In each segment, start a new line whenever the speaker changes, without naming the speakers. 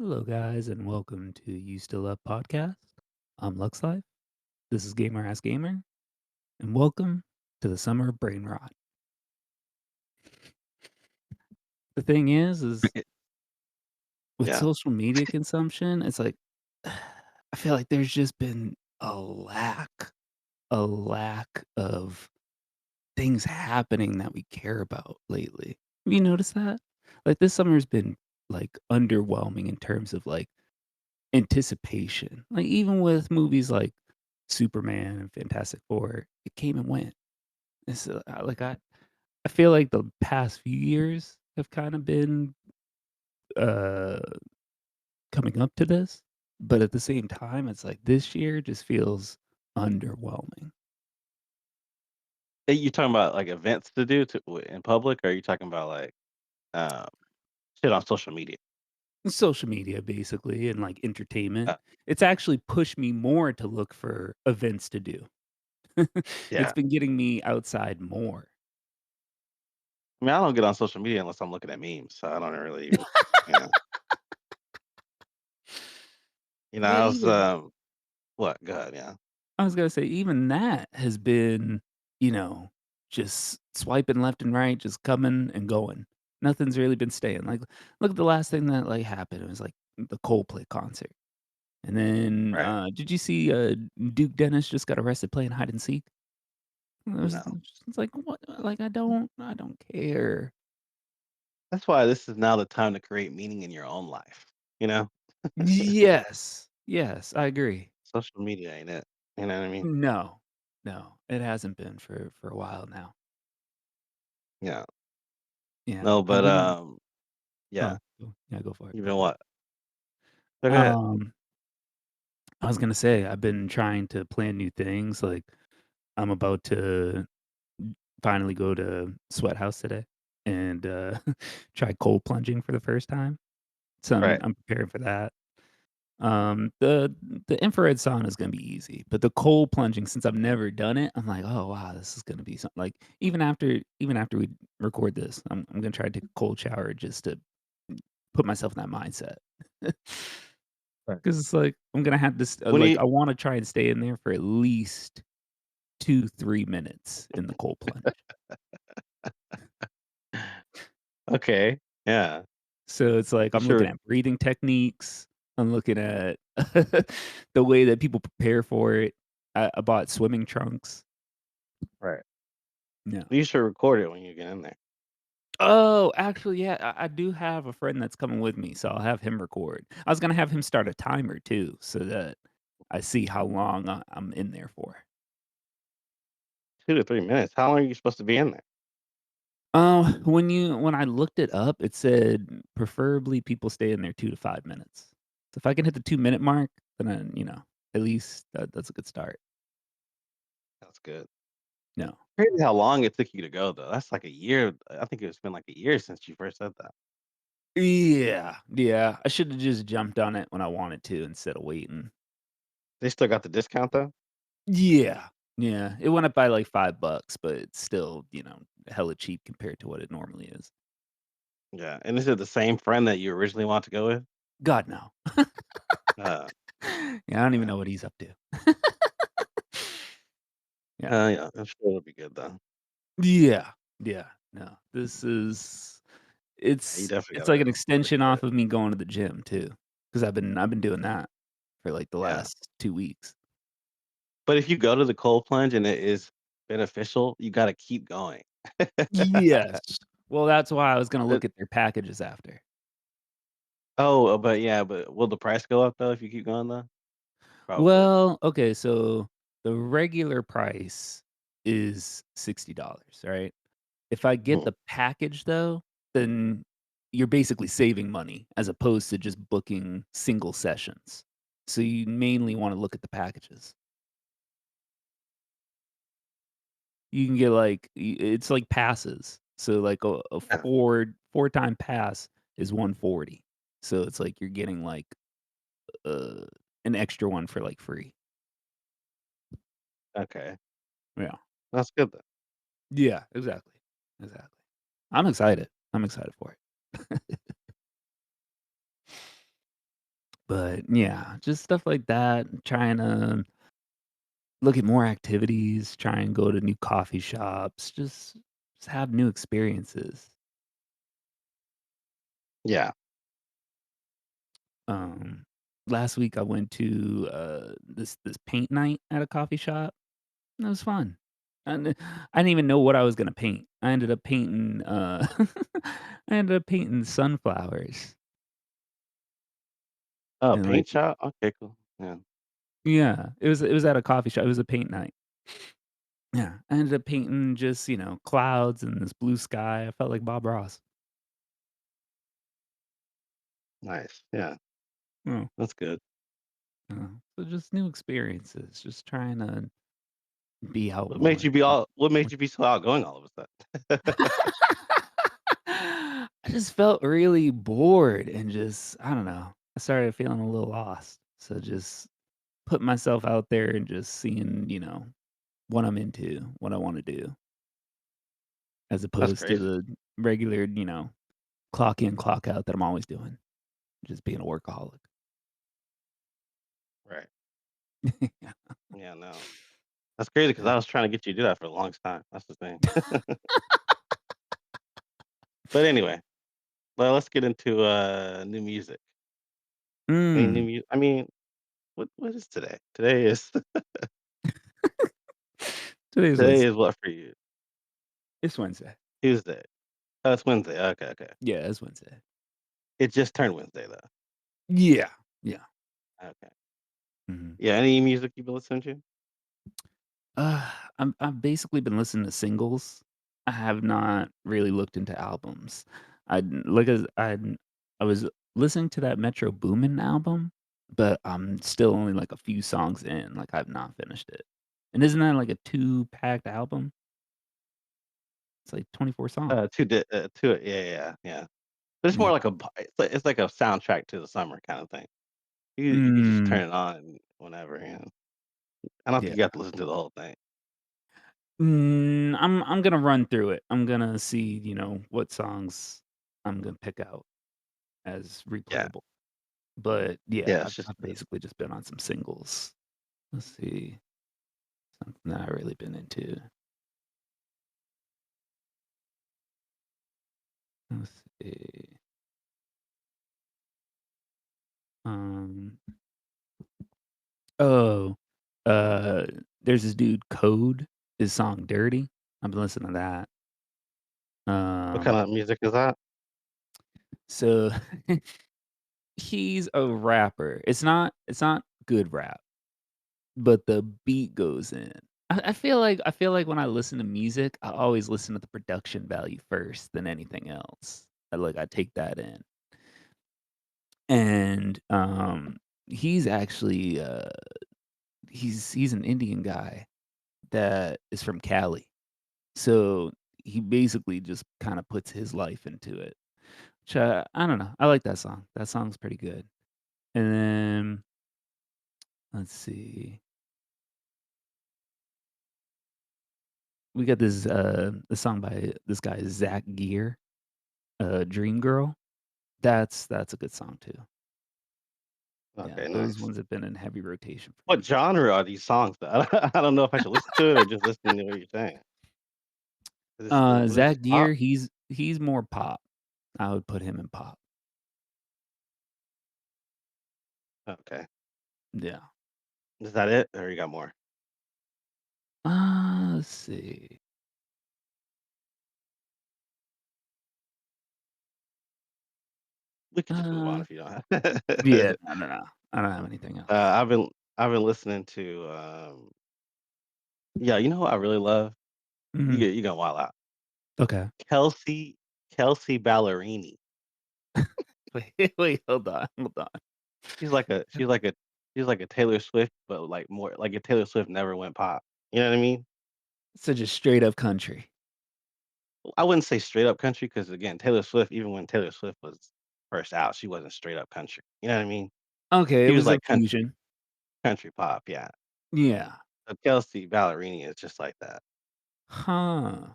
Hello, guys, and welcome to You Still Up podcast. I'm Lux Life. This is Gamer Ass Gamer, and welcome to the summer of brain rot. The thing is with
Yeah.
social media consumption, it's like I feel like there's just been a lack of things happening that we care about lately. Have you noticed that? Like this summer's been like underwhelming in terms of like anticipation. Like, even with movies like Superman and Fantastic Four, it came and went. It's, I feel like the past few years have kinda been, uh, coming up to this, but at the same time, it's like this year just feels underwhelming.
You talking about, like, events to do in public, or are you talking about, like, um, shit on social media?
Social media, basically, and, like, entertainment.
Uh,
It's actually pushed me more to look for events to do. It's
yeah.
been getting me outside more.
I mean, I don't get on social media unless I'm looking at memes, so I don't really even you know
But
I was,
even
what? Go ahead, yeah.
I was gonna say even that has been, you know, just swiping left and right, just coming and going. Nothing's really been staying. Like, look at the last thing that, like, happened. It was, like, the Coldplay concert. And then,
Right.
did you see, Duke Dennis just got arrested playing hide and seek?
No.
It's like, what? Like, I don't care.
That's why this is now the time to create meaning in your own life, you know?
Yes. Yes, I agree.
Social media ain't it, you know what I mean?
No. No, it hasn't been for a while now.
Yeah.
Yeah,
No,
I've
but,
been
yeah.
yeah, go for it,
You've
go
been
for it.
what? No, go ahead.
Um I was gonna say, I've been trying to plan new things, like, I'm about to finally go to Sweat House today and, try cold plunging for the first time, so I'm
Right.
I'm preparing for that. The infrared sauna is gonna be easy, but the cold plunging, since I've never done it, I'm like, "Oh, wow, this is gonna be something." Like, even after we record this, I'm gonna try to take a cold shower just to put myself in that mindset.
Right.
'Cause it's like, I'm gonna have this,
When do
like,
you
I wanna try and stay in there for at least 2, 3 minutes in the cold plunge.
Okay. Yeah.
So, it's like,
You
I'm looking
sure
at breathing techniques, I'm looking at the way that people prepare for it. I bought swimming trunks.
right.
Yeah.
You should record it when you get in there.
Oh, actually, yeah, I do have a friend that's coming with me, so I'll have him record. I was gonna have him start a timer too, so that I see how long I'm in there for.
2 to 3 minutes. How long are you supposed to be in there?
When I looked it up, it said preferably people stay in there 2 to 5 minutes. So if I can hit the 2-minute mark, then at least that's a good start.
That's good.
No.
Crazy how long it took you to go, though. That's like a year. I think it's been like a year since you first said that.
Yeah, yeah, I shoulda just jumped on it when I wanted to instead of waiting.
They still got the discount, though?
Yeah, yeah, it went up by, like, $5, but it's still, hella cheap compared to what it normally is.
Yeah, and is it the same friend that you originally want to go with?
God, no.
Uh,
Yeah, I don't even
yeah.
know what he's up to. Yeah.
Yeah, I'm sure it'll be good, though.
Yeah, yeah, no,
Yeah, you
it's
definitely
it's
gotta
like an
go before they
extension
quit.
off of me going to the gym too, because 'cause I've been doing that for, like, the
Yeah.
last 2 weeks.
But if you go to the cold plunge and it is beneficial, you gotta keep going.
Yes. Well, that's why I was gonna
It
look at their packages after.
but yeah, but will the price go up, though, if you keep going, though? Probably.
Well, okay, so the regular price is $60, right? If I get
Mhm.
the package though, then you're basically saving money as opposed to just booking single sessions. So you mainly wanna look at the packages. You can get, like, it's like passes. So, like, a
Yeah,
4-time pass is 140. So it's like you're getting, like, uh, an extra one for, like, free.
okay.
Yeah.
That's good, then.
Yeah, exactly. Exactly. I'm excited. I'm excited for it. But, yeah, just stuff like that, trying to look at more activities, try and go to new coffee shops, just have new experiences.
Yeah.
Um, Last week I went to, this paint night at a coffee shop. It was fun. And I didn't even know what I was gonna paint. I ended up painting, I ended up painting sunflowers
Oh,
and, like
paint shop? Okay, cool. Yeah,
yeah, it was at a coffee shop. It was a paint night. Yeah, I ended up painting just, clouds and this blue sky. I felt like Bob Ross.
nice. Yeah,
Mm,
that's good.
so just new experiences, just trying to be out
What made
more.
you be all what made you be so outgoing all of a sudden?
I just felt really bored and just I don't know. I started feeling a little lost. So just put myself out there and just seeing, what I'm into, what I want to do, as
That's
opposed to
crazy.
the regular, clock in, clock out that I'm always doing, just being a workaholic.
Right.
Yeah.
Yeah, no. That's crazy because
Yeah.
I was trying to get you to do that for the longest time. That's the thing. But anyway, well, let's get into, new music.
Mm.
I mean, what is today? Today is
Today's
today
Wednesday.
is what for you?
It's Wednesday.
Tuesday. Oh, it's Wednesday. Okay, okay.
Yeah, it's Wednesday.
It just turned Wednesday, though.
Yeah. Yeah.
Okay.
Mhm.
Yeah, any music you've been listening to?
I've basically been listening to singles. I have not really looked into albums. I like as I was listening to that Metro Boomin album, but I'm still only like a few songs in. Like I've not finished it. And isn't that like a two-packed album? It's like 24 songs.
2 yeah, yeah, yeah. But it's
Yeah.
more like it's like a soundtrack to the summer kinda thing. You could just
Mm,
turn it on whenever, I don't think
yeah.
you have to listen to the whole thing.
I'm gonna run through it. I'm gonna see, what songs I'm gonna pick out as
Yeah.
replayable. But yeah,
Yeah,
I've
it's just
I've basically just been on some singles. Let's see, something that I really been into. Let's see. Um, oh, uh, there's this dude Code. His song "Dirty." I've been listening to that.
what
Um,
kinda music is that?
so he's a rapper. It's not good rap, but the beat goes in. I feel like when I listen to music, I always listen to the production value first than anything else. I take that in. And, he's actually, he's an Indian guy that is from Cali. So, he basically just kinda puts his life into it, which, I don't know, I like that song. That song's pretty good. And then, let's see, we got this song by this guy, Zach Gear, Dream Girl. That's a good song too. Yeah,
Okay,
those
nice.
ones have been in heavy rotation for
What
me.
genre are these songs, though? I don't know if I should listen to it or just listen to what you're saying. What is this,
Zach
pop?
Gear, he's more pop. I would put him in pop.
Okay.
Yeah.
Is that it, or you got more?
Let's see.
We could just move on
Uh,
if you don't have
yeah, no, no, no. I don't have anything else.
I've been listening to, yeah, you know what I really love?
Mhm.
You gonna wild out.
Okay.
Kelsey Kelsey Ballerini.
Wait, wait, hold on, hold on.
She's like a she's like a she's like a Taylor Swift, but, like, more like if Taylor Swift never went pop. You know what I mean?
So just straight up country.
I wouldn't say straight up country because again, Taylor Swift, even when Taylor Swift was first out, she wasn't straight up country. You know what I mean?
Okay, it
She was
was a
like
fusion.
country pop, yeah.
Yeah.
So Kelsey Ballerini is just like that.
Huh.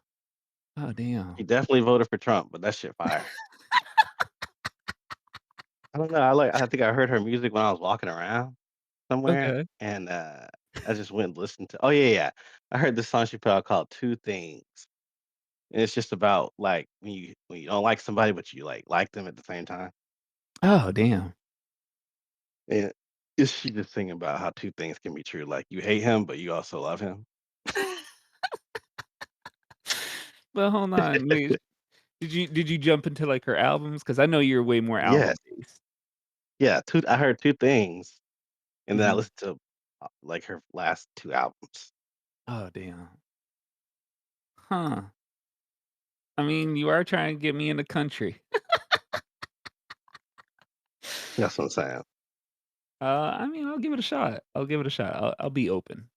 Oh,
He
damn.
definitely voted for Trump, but that shit fire. I don't know, I think I heard her music when I was walking around somewhere,
Okay.
and, I just went and listened to yeah. I heard this song she put out called "Two Things," and it's just about, like, when you don't like somebody, but you, like them at the same time,
Oh, damn.
and it's she just singing about how 2 things can be true, like, you hate him, but you also love him.
But hold on, wait, did you jump into, like, her albums? Because I know you're way more
Yes,
album based.
yeah, 2 I heard 2 things, and then I
Mhm.
listened to, like, her last 2 albums.
Oh, damn. Huh. I mean, you are trying to get me in the country.
That's what I'm saying.
I mean, I'll give it a shot. I'll give it a shot. I'll be open.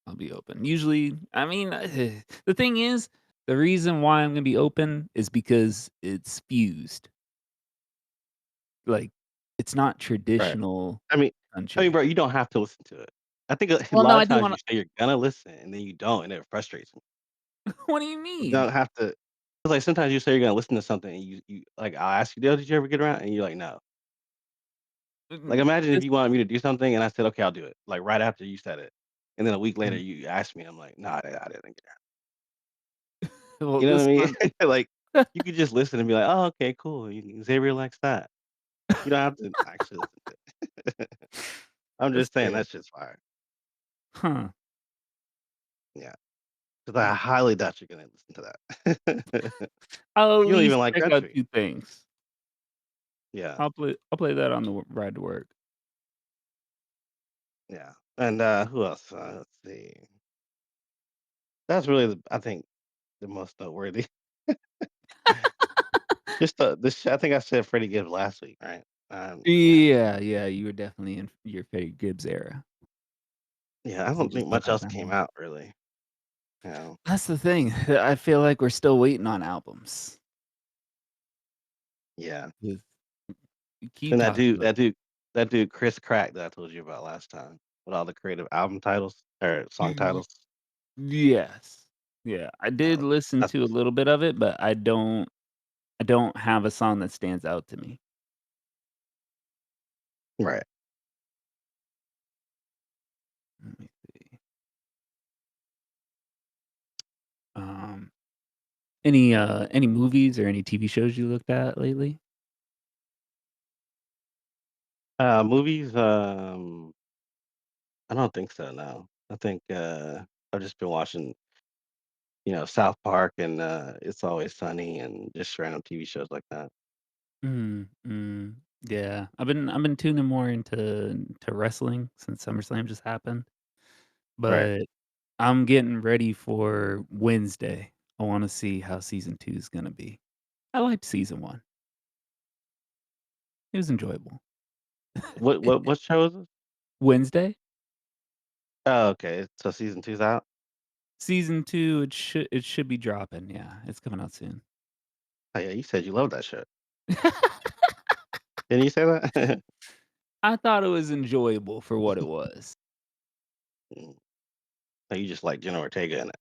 I'll be open. Usually, I mean, the thing is, the reason why I'm gonna be open is because it's fused. Like, it's not
Right.
traditional
I mean
country.
bro, you don't have to listen to it. I think a
Well,
lot
no,
of
I do
times you
wanna.
say you're gonna listen, and then you don't, and it frustrates me.
What do you
You
mean?
don't have to 'cause, like, sometimes you say you're gonna listen to something, and like, I'll ask you, "Yo, did you ever get around?" And you're like, "No." Like, imagine if
This
you wanted me to do something, and I said, "Okay, I'll do it," like, right after you said it, and then a week later,
mhm.
you asked me, I'm like, "No, I didn't get around."
Well,
You know what I
this
mean?
one.
Like, you could just listen and be like, "Oh, okay, cool. Xavier likes that." You don't have to actually listen to it. I'm
That's
just saying
fair.
that shit's fire.
Huh.
Yeah, 'cause I highly doubt you're gonna listen to that.
I'll at
You don't even
least
like
check out
country.
2 things.
Yeah,
I'll play that on the ride to work.
yeah. And, who else? Let's see. That's really I think, the most noteworthy. Just, this I think I said Freddie Gibbs last week, right? Yeah.
Yeah, yeah, you were definitely in your Freddie Gibbs era
Yeah, I
'cause he
don't
just
think
put
much
out
else
that
came
album.
out really, you know?
That's the thing. I feel like we're still waiting on albums.
Yeah.
With you keep
And
talking about.
that dude Chris Crack that I told you about last time, with all the creative album titles or song
Y
titles.
yes. Yeah, I did listen
That's
to a
what's
little bit of it, but I don't have a song that stands out to me.
right.
Let me see. Um, any movies or any TV shows you looked at lately?
Movies, I don't think so, no. I think, I've just been watching, South Park and, It's Always Sunny and just random TV shows like that.
Yeah. I've been tuning more into wrestling since SummerSlam just happened,
Right.
but I'm getting ready for Wednesday. I wanna see how season 2 is gonna be. I liked season 1. It was enjoyable.
What show is it?
Wednesday?
Oh, okay. So season two's out?
Season 2, it should be dropping, yeah, it's coming out soon.
Oh, yeah, you said you love that show. Didn't you say that?
I thought it was enjoyable for what it was.
Mm. So you just like Jenna Ortega in it.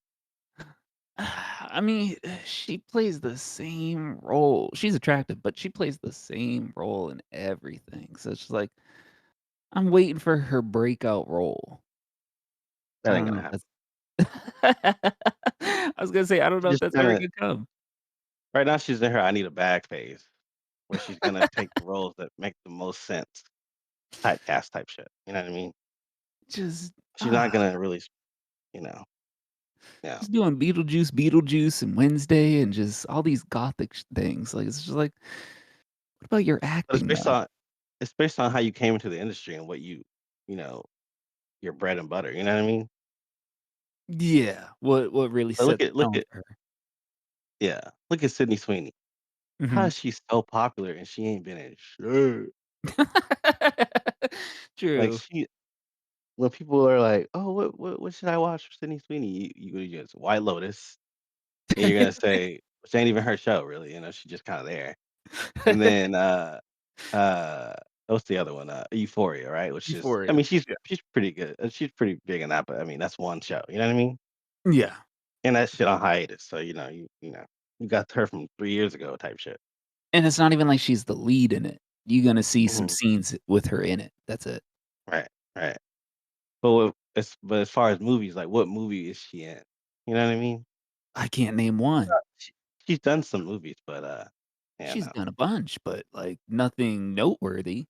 I mean, she plays the same role. She's attractive, but she plays the same role in everything, so it's just like, I'm waiting for her breakout role.
That
I
ain't
don't know
gonna
if
happen.
that's I was gonna say, I don't know
She's
if
just
that's ever
gonna
gonna come.
right now she's in her I need a bag phase, where she's gonna take the roles that make the most sense, typecast type shit, you know what I mean?
Just,
She's not gonna really you know, yeah.
she's doing Beetlejuice, and Wednesday, and just all these gothic things, like, it's just like, what about your
But
acting, though?
it's based on how you came into the industry and what you know, your bread and butter, you know what I mean?
Yeah, what really
But
set the
look
tone
at
for her.
yeah, look at Sydney Sweeney. How
Mhm.
is she so popular and she ain't been in shit? Like,
True.
she when people are like, "Oh, what should I watch for Sydney Sweeney?" You just White Lotus, and you're gonna say which ain't even her show really, she's just kinda there. And then, uh, what's the other one? Euphoria, right? Which is I
Euphoria.
mean,
Yeah.
she's pretty good, she's pretty big in that, but I mean, that's one show, you know what I mean?
Yeah.
And that shit on hiatus, so, you got her from 3 years ago type shit.
And it's not even like she's the lead in it. You gonna see some
Mhm.
scenes with her in it. That's it.
Right, right. But as far as movies, like, what movie is she in? You know what I mean?
I can't name one.
She's done some movies, but, yeah,
She's
no.
done a bunch, but, like, nothing noteworthy.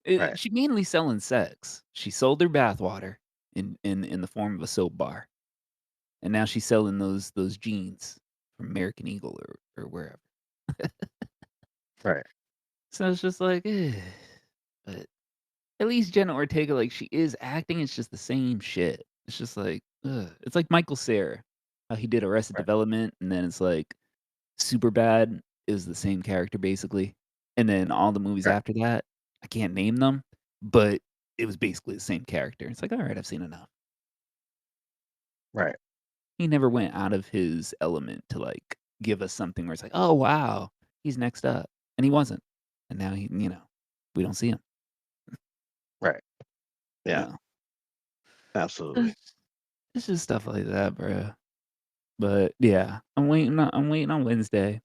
Right,
She mainly selling sex. She sold her bathwater in the form of a soap bar, and now she's selling those jeans from American Eagle or wherever.
right,
So it's just like, but at least Jenna Ortega, like, she is acting, it's just the same shit. It's just like, ugh. It's like Michael Cera, how he did Arrested
right,
Development, and then it's like Superbad is the same character basically, and then all the movies
right,
after that, I can't name them, but it was basically the same character. It's like, "Alright, I've seen enough."
right,
He never went out of his element to, like, give us something where it's like, "Oh, wow, he's next up," and he wasn't, and now we don't see him,
right.
you
Yeah,
know?
absolutely.
It's it's just stuff like that, bro. But, yeah, I'm waiting on Wednesday.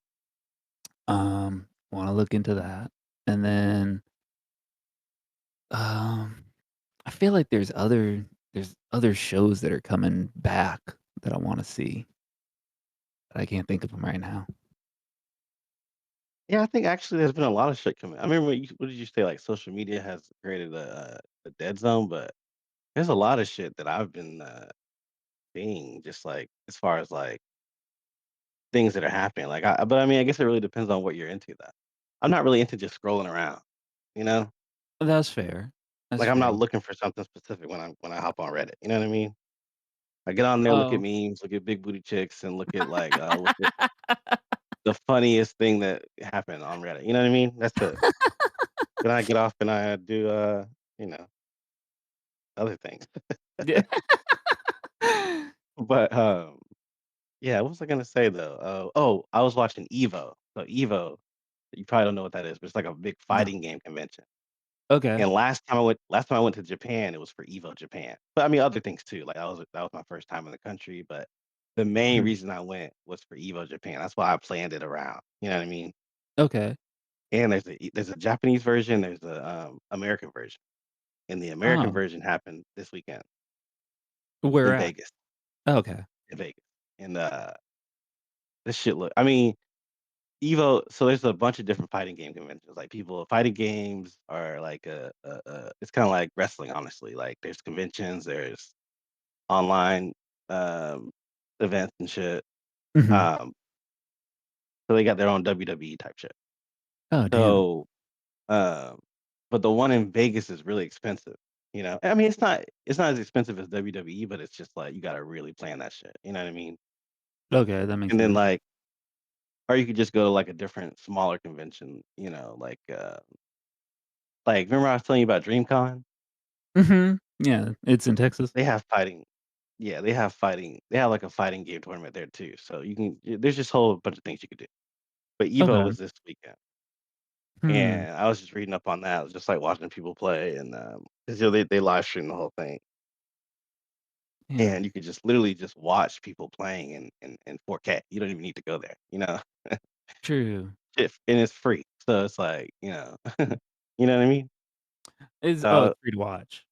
Wanna look into that, and then, um I feel like there's other shows that are coming back that I wanna see, but I can't think of them right now.
Yeah, I think actually there's been a lot of shit coming. I remember what did you say? Like social media has created a dead zone, but there's a lot of shit that I've been seeing, just like as far as like things that are happening. But I mean, I guess it really depends on what you're into. Though I'm not really into just scrolling around. You know,
That's fair. That's
like I'm
fair.
not looking for something specific when I hop on Reddit. You know what I mean? I get on there, look at
Oh.
memes, look at big booty chicks, and look at like what's the funniest thing that happened on Reddit. You know what I mean? That's it. Then I get off and I do you know other things.
Yeah.
But, yeah, what was I gonna say though? I was watching Evo. So Evo, you probably don't know what that is, but it's like a big
No.
fighting game convention.
Okay.
And last time I went to Japan, it was for Evo Japan. But I mean other things too. Like that was my first time in the country, but the main
Mhm.
reason I went was for Evo Japan. That's why I planned it around. You know what I mean?
Okay.
And there's a Japanese version, there's a American version. And the American
Oh,
version happened this weekend
where
in
at?
Vegas.
Okay.
In Vegas. And this shit look I mean Evo, so there's a bunch of different fighting game conventions. Like people fighting games are like it's kind of like wrestling, honestly. Like there's conventions, there's online um events and shit.
Mhm.
Um, so they got their own WWE type shit.
Oh, damn.
So um but the one in Vegas is really expensive. I mean it's not as expensive as WWE, but it's just like you gotta really plan that shit. You know what I mean?
Okay, that makes
And then
sense.
like or you could just go to like a different smaller convention, like, remember I was telling you about DreamCon?
Mhm. Yeah, it's in Texas?
They have fighting yeah, they have, like, a fighting game tournament there too, so there's just a whole bunch of things you could do. But Evo
Okay.
was this weekend,
Hmm.
and I was just reading up on that, I was just, like, watching people play and, 'cause, they live stream the whole thing,
Yeah.
and you could just literally just watch people playing in 4K. You don't even need to go there, you know?
True.
And it's free, so it's like, you know what I mean?
It's
So,
free to watch.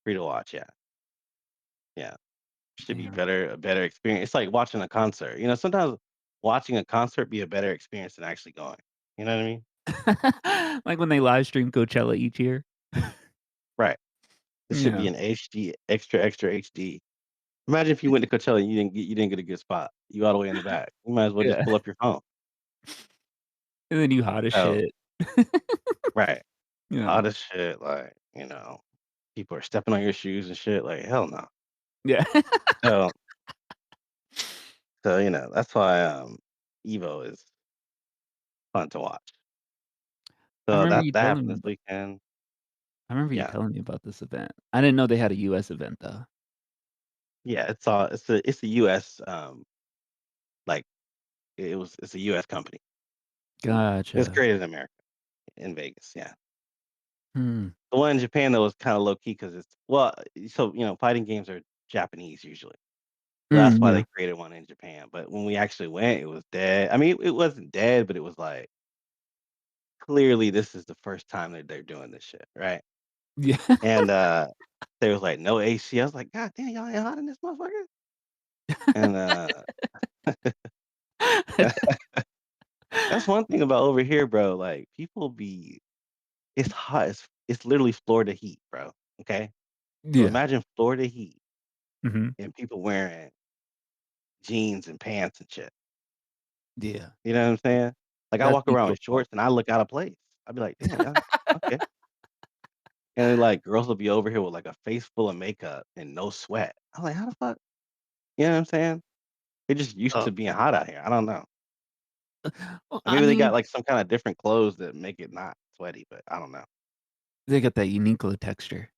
free to watch, yeah, yeah. Should be
Damn.
a better experience. It's like watching a concert. Sometimes watching a concert be a better experience than actually going. You know what I mean?
Like when they live stream Coachella each year?
Right. This should be
Yeah.
an HD, extra, extra HD. Imagine if you went to Coachella and you didn't get a good spot. You all the way in the back. You might as well just
Yeah.
pull up your phone.
And then you hot as
So
shit.
right.
Yeah.
Hot as shit, like, people are stepping on your shoes and shit. Like, hell no.
Yeah.
So that's why Evo is fun to watch.
I
So
remember
that
you
that
telling
happened
me
this weekend.
I remember you
Yeah.
telling me about this event. I didn't know they had a US event though.
Yeah, it's a US, like, it's a US company. It's
Gotcha.
created in America, in Vegas, yeah.
Hmm.
The one in Japan, though, was kinda low key because fighting games are Japanese usually. So that's
Mm,
why
yeah.
they created one in Japan, but when we actually went, it was dead. I mean, it wasn't dead, but it was like clearly this is the first time that they're doing this shit, right?
Yeah.
And, they was like, "No AC." I was like, "God damn, y'all ain't hot in this motherfucker?" And, that's one thing about over here, bro, like, people be it's hot, it's literally Florida heat, bro, okay? So
Yeah.
imagine Florida heat
Mhm.
and people wearing jeans and pants and shit.
Yeah.
You know what I'm saying? Like, I
That's
walk
me
around
to a
with
fault.
shorts and I look out of place. I'd be like, "Damn, yeah, okay." And then, like, girls will be over here with, like, a face full of makeup and no sweat. I'm like, "How the fuck?" You know what I'm saying? They're just used
Oh,
to being hot out here. I don't know.
well,
Or
I
maybe they got,
mean,
like, some kinda different clothes that make it not sweaty, but I don't know.
they got that Uniqlo texture.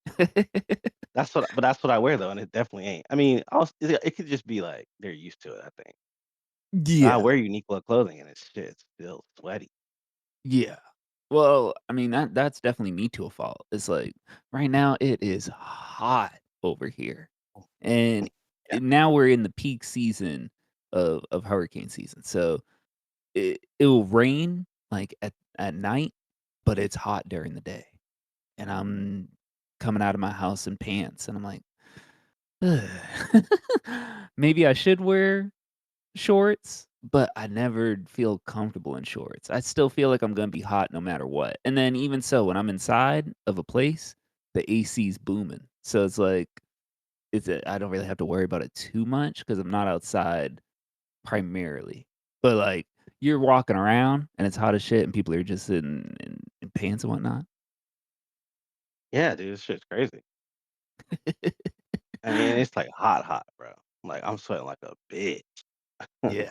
That's what I wear, though, and it definitely ain't. I mean, also it could just be, like, they're used to it, I think. I
Yeah.
wear Uniqlo clothing and it's still sweaty.
Yeah. Well, I mean, that's definitely me to a fault. It's like, right now, it is hot over here, and
Yeah.
now we're in the peak season of hurricane season, so it'll rain, like, at night, but it's hot during the day, and I'm coming out of my house in pants, and I'm like, "Ugh." Maybe I should wear shorts, but I never feel comfortable in shorts. I still feel like I'm gonna be hot no matter what, and then even so, when I'm inside of a place, the AC's booming, so it's like, I don't really have to worry about it too much because 'cause I'm not outside primarily. But, like, you're walking around and it's hot as shit and people are just in pants and whatnot.
Yeah, dude, this shit's crazy. I mean, it's, like, hot, hot, bro. Like, I'm sweating like a bitch.
Yeah.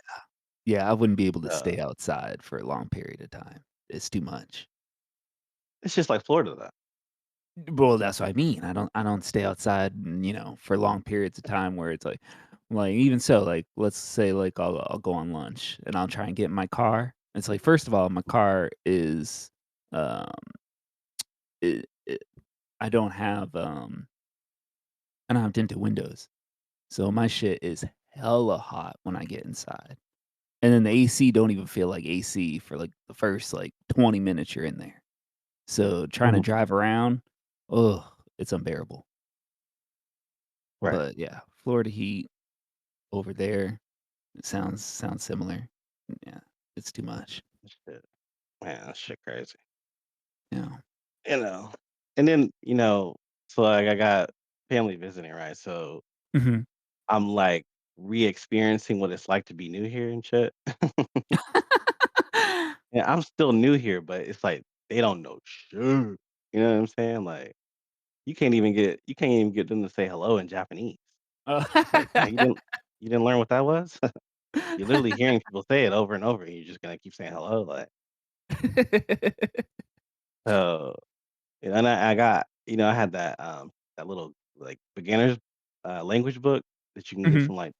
Yeah, I wouldn't be able to
Uh,
stay outside for a long period of time. It's too much.
it's just like Florida, though.
Well, that's what I mean. I don't stay outside, for long periods of time where it's like even so, like let's say like I'll go on lunch and I'll try and get in my car. It's like first of all, my car is um it, I don't have tinted windows. So my shit is hella hot when I get inside. And then the AC don't even feel like AC for like the first like 20 minutes you're in there. So trying to
Mhm.
drive around, ugh, it's unbearable.
Right.
But yeah, Florida heat over there, it sounds similar. Yeah, it's too much.
Shit. Man, that shit crazy.
Yeah.
You know? And then, so, like, I got family visiting, right? So,
Mhm.
I'm, like, re-experiencing what it's like to be new here and shit. Yeah, I'm still new here, but it's like they don't know shit. You know what I'm saying? Like, you can't even get them to say hello in Japanese.
Oh.
Like, damn, you didn't learn what that was? You're literally hearing people say it over and over, and you're just gonna keep saying hello, like, so, and I got I had that little, like, beginner's, language book that you can get
Mhm.
from, like,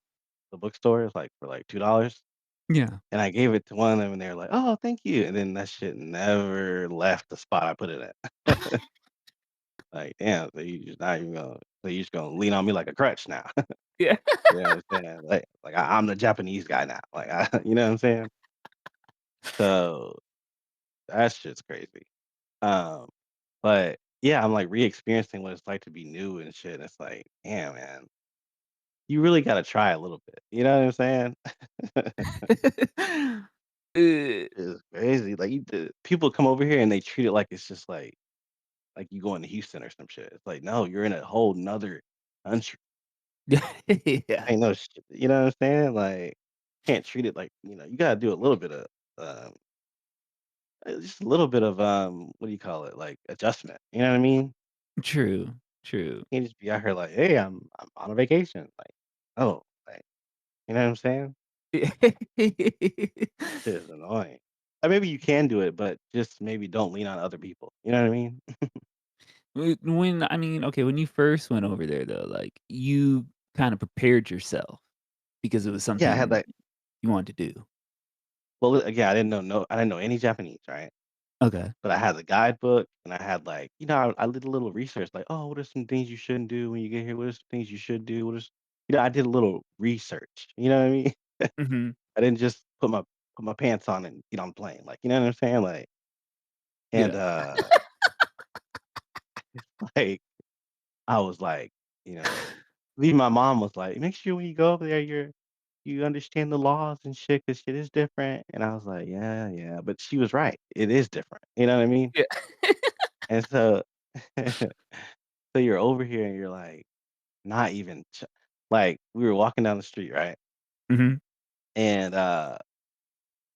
the bookstore. It's, like, for, like, $2,
Yeah.
and I gave it to one of them, and they were like, "Oh, thank you," and then that shit never left the spot I put it at. Like, damn, so you just not even gonna so you just gonna lean on me like a crutch now.
Yeah.
You know what I'm saying? Like, I'm the Japanese guy now. Like, you know what I'm saying? So, that shit's crazy. Um, but, yeah, I'm, like, re-experiencing what it's like to be new and shit, and it's like, damn, man, you really gotta try a little bit, you know what I'm saying?
Uh,
It's crazy, like, people come over here and they treat it like it's just like you going to Houston or some shit. It's like, no, you're in a whole 'nother country.
yeah,
Ain't no shit, you know what I'm saying? Like, can't treat it like, you gotta do a little bit of, um, just a little bit of, what do you call it? Like, adjustment, you know what I mean?
true, true.
Can't just be out here like, "Hey, I'm on a vacation." Like, oh, like, you know what I'm saying? Shit is annoying. Maybe you can do it, but just maybe don't lean on other people, you know what I mean?
When I mean, okay, when you first went over there though, like, you kinda prepared yourself because it was
Yeah, I had
something
that
you wanted to do.
well, again, I didn't know any Japanese, right?
Okay.
But I had the guidebook, and I had, like, I did a little research, like, "Oh, what are some things you shouldn't do when you get here? What are some things you should do? What is" I did a little research, you know what I mean?
Mhm.
I didn't just put my pants on and get on the plane, like, you know what I'm saying? Like, And,
Yeah.
like, I was like, you know, even my mom was like, "Make sure when you go over there, you understand the laws and shit, 'cause shit is different." And I was like, "Yeah, yeah," but she was right. It is different, you know what I mean?
Yeah.
And so so you're over here and you're like, not even like, we were walking down the street, right?
Mhm.
And,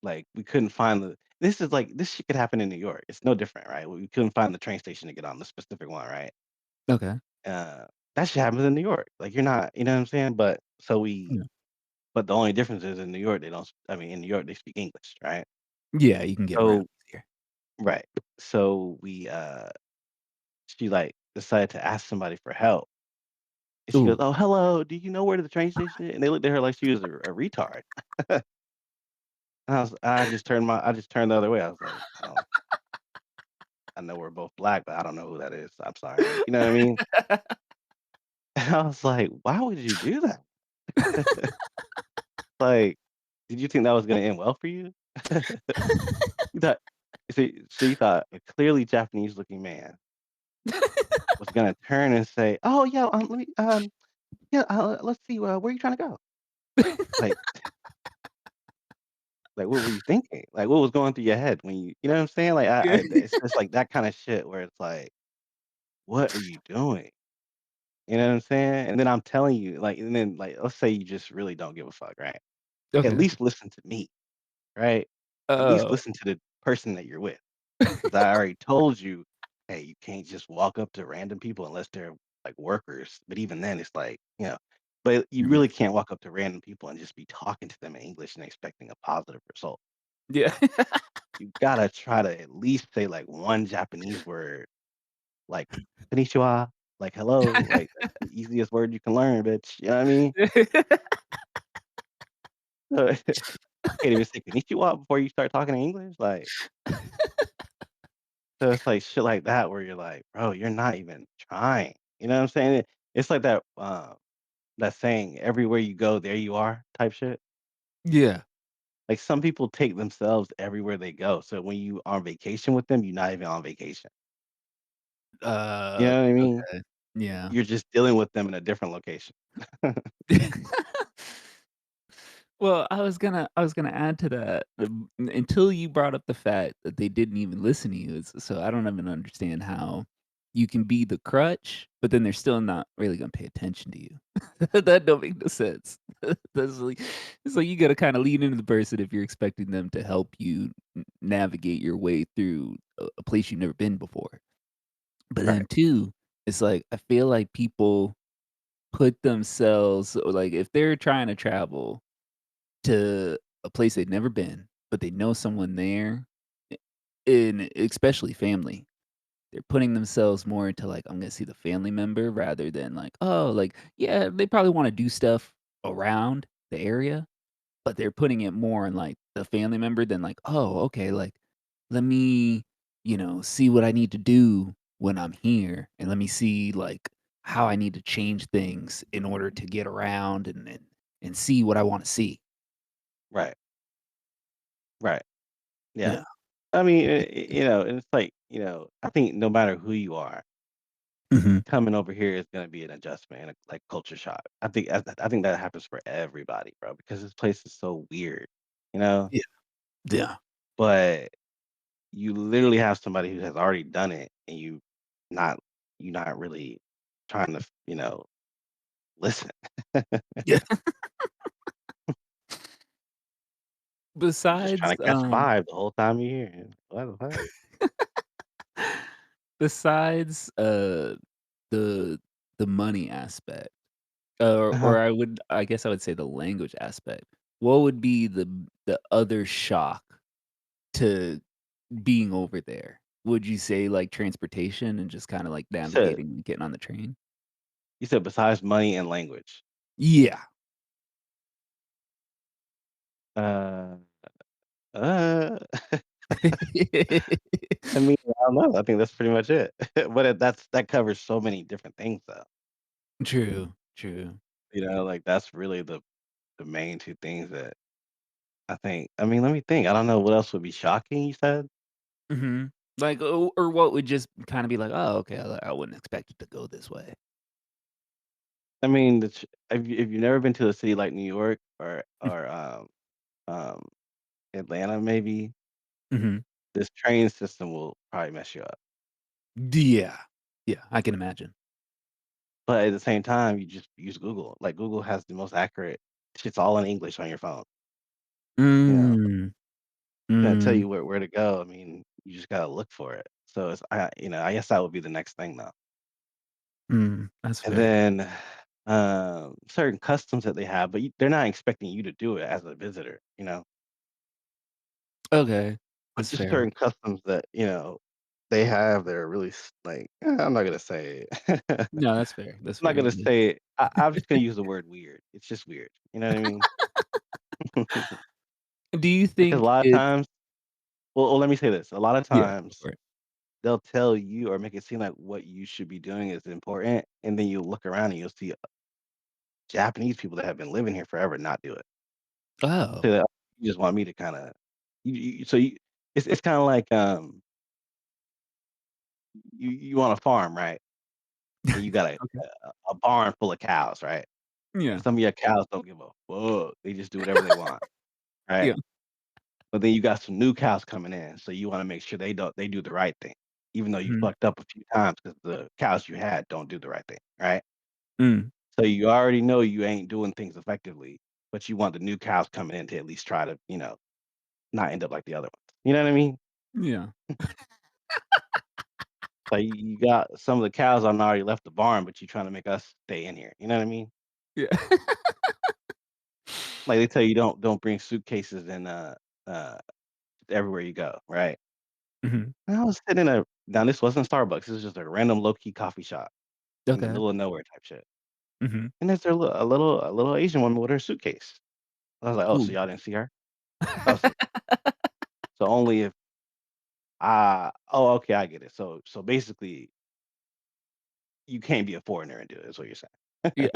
like, we couldn't find this shit could happen in New York. It's no different, right? We couldn't find the train station to get on, the specific one, right?
Okay.
Uh, that shit happens in New York. Like, you're not, you know what I'm saying?
Yeah.
But the only difference is in New York, they don't I mean, in New York, they speak English, right?
Yeah, you can get around
So
easier.
right. So she, like, decided to ask somebody for help, and she goes,
Ooh.
"Oh, hello, do you know where the train station is?" And they looked at her like she was a retard. I just turned the other way. I was like, I know we're both black, but I don't know who that is. I'm sorry." Like, you know what I mean? And I was like, "Why would you do that?" Like, did you think that was gonna end well for you? You thought so you thought a clearly Japanese looking man was gonna turn and say, "Oh, yeah, let me, yeah, let's see, where are you trying to go?" Like what were you thinking? Like, what was going through your head when you know what I'm saying? Like,
Yeah.
it's just like that kinda shit where it's like, "What are you doing?" You know what I'm saying? And then I'm telling you, like and then, like, let's say you just really don't give a fuck, right? At
Okay.
least listen to me, right? At least
Oh.
listen to the person that you're with. 'Cause I already told you, "Hey, you can't just walk up to random people unless they're, like, workers." But even then, it's like, but you
Yeah.
really can't walk up to random people and just be talking to them in English and expecting a positive result.
Yeah.
You gotta try to at least say, like, one Japanese word, like, "Konnichiwa," like, "Hello," like, that's the easiest word you can learn, bitch, you know what I mean? So, you can't even say "Konnichiwa" before you start talking in English, like so it's like shit like that where you're like, "Bro, you're not even trying." You know what I'm saying? It's like that saying, "Everywhere you go, there you are," type shit.
Yeah.
Like, some people take themselves everywhere they go, so when you on vacation with them, you're not even on vacation. You know what I mean?
Okay. Yeah.
You're just dealing with them in a different location.
Well, I was gonna add to that, until you brought up the fact that they didn't even listen to you, so I don't even understand how you can be the crutch, but then they're still not really gonna pay attention to you. That don't make no sense. That's like it's like you gotta kinda lean into the person if you're expecting them to help you navigate your way through a place you've never been before. But
Right,
then 2, it's like, I feel like people put themselves like, if they're trying to travel to a place they've never been, but they know someone there, a and especially family. They're putting themselves more into, like, I'm gonna see the family member rather than, like, oh, like, yeah, they probably wanna do stuff around the area, but they're putting it more in, like, the family member than, like, "Oh, okay, like, let me, see what I need to do when I'm here, and let me see, like, how I need to change things in order to get around and see what I wanna see."
right, right. Yeah.
Yeah.
I mean, and it's like, I think no matter who you are,
Mhm.
coming over here is gonna be an adjustment and a, like, culture shock. I think that happens for everybody, bro, because this place is so weird, you know?
Yeah. Yeah.
But you literally have somebody who has already done it, and not you not really trying to, listen.
Yeah.
You're just trying
Besides,
to catch a vibe the whole time you're here. What the fuck?
besides, the the money aspect, or
Uh-huh.
I guess I would say the language aspect, what would be the other shock to being over there? Would you say, like, transportation and just kinda, like,
You said
navigating and getting on the train?
you said besides money and language.
Yeah.
Uh, uh, I mean, I don't know. I think that's pretty much it. But that covers so many different things, though.
True, true.
Like, that's really the main 2 things that I think. I mean, let me think. I don't know what else would be shocking, you said?
Mhm. Like, or what would just kinda be like, "Oh, okay, I wouldn't expect it to go this way."
I mean, if you've never been to a city like New York
Mm,
um, Atlanta maybe,
mhm.
this train system will probably mess you up.
Yeah. Yeah, I can imagine.
But at the same time, you just use Google. Like, Google has the most accurate shit's all in English on your phone, you know?
Mm,
Gonna tell
mm,
you where to go. I mean, you just gotta look for it. So I guess that would be the next thing though.
that's
And
fair.
then, certain customs that they have, but they're not expecting you to do it as a visitor, you know?
Okay,
But
that's
just
fair.
certain customs that, they have that are really I'm not gonna say it. I'm
No, that's fair, that's
not
fair.
gonna say it. I'm just gonna use the word weird. It's just weird. You know what I mean?
Do you
Because a
think
lot of
it's
times, let me say this. A lot of
yeah, go
times
for it.
they'll tell you or make it seem like what you should be doing is important, and then you look around and you'll see Japanese people that have been living here forever not do it.
Oh,
So you just want me to kinda you so you it's kinda like, you on a farm, right? And you got
okay.
a barn full of cows, right? And
Yeah,
some of your cows don't give a fuck. They just do whatever they want, right?
yeah,
But then you got some new cows coming in, so you wanna make sure they do the right thing, even though you
mhm,
fucked up a few times because the cows you had don't do the right thing, right?
mm,
So you already know you ain't doing things effectively, but you want the new cows coming in to at least try to, not end up like the other ones. You know what I mean?
yeah,
Like you got some of the cows on already left the barn, but you trying to make us stay in here. You know what I mean?
yeah.
Like they tell you don't bring suitcases and uh everywhere you go, right?
Mhm,
And I was sitting in a now this wasn't Starbucks, this was just a random low key coffee shop in the
okay,
middle of nowhere type shit.
mhm.
And there's a little Asian woman with her suitcase. I was like, oh, so
Ooh.
y'all didn't see her? Oh, so only if oh, okay, I get it. So basically, you can't be a foreigner and do it, is what you're saying.
Yeah,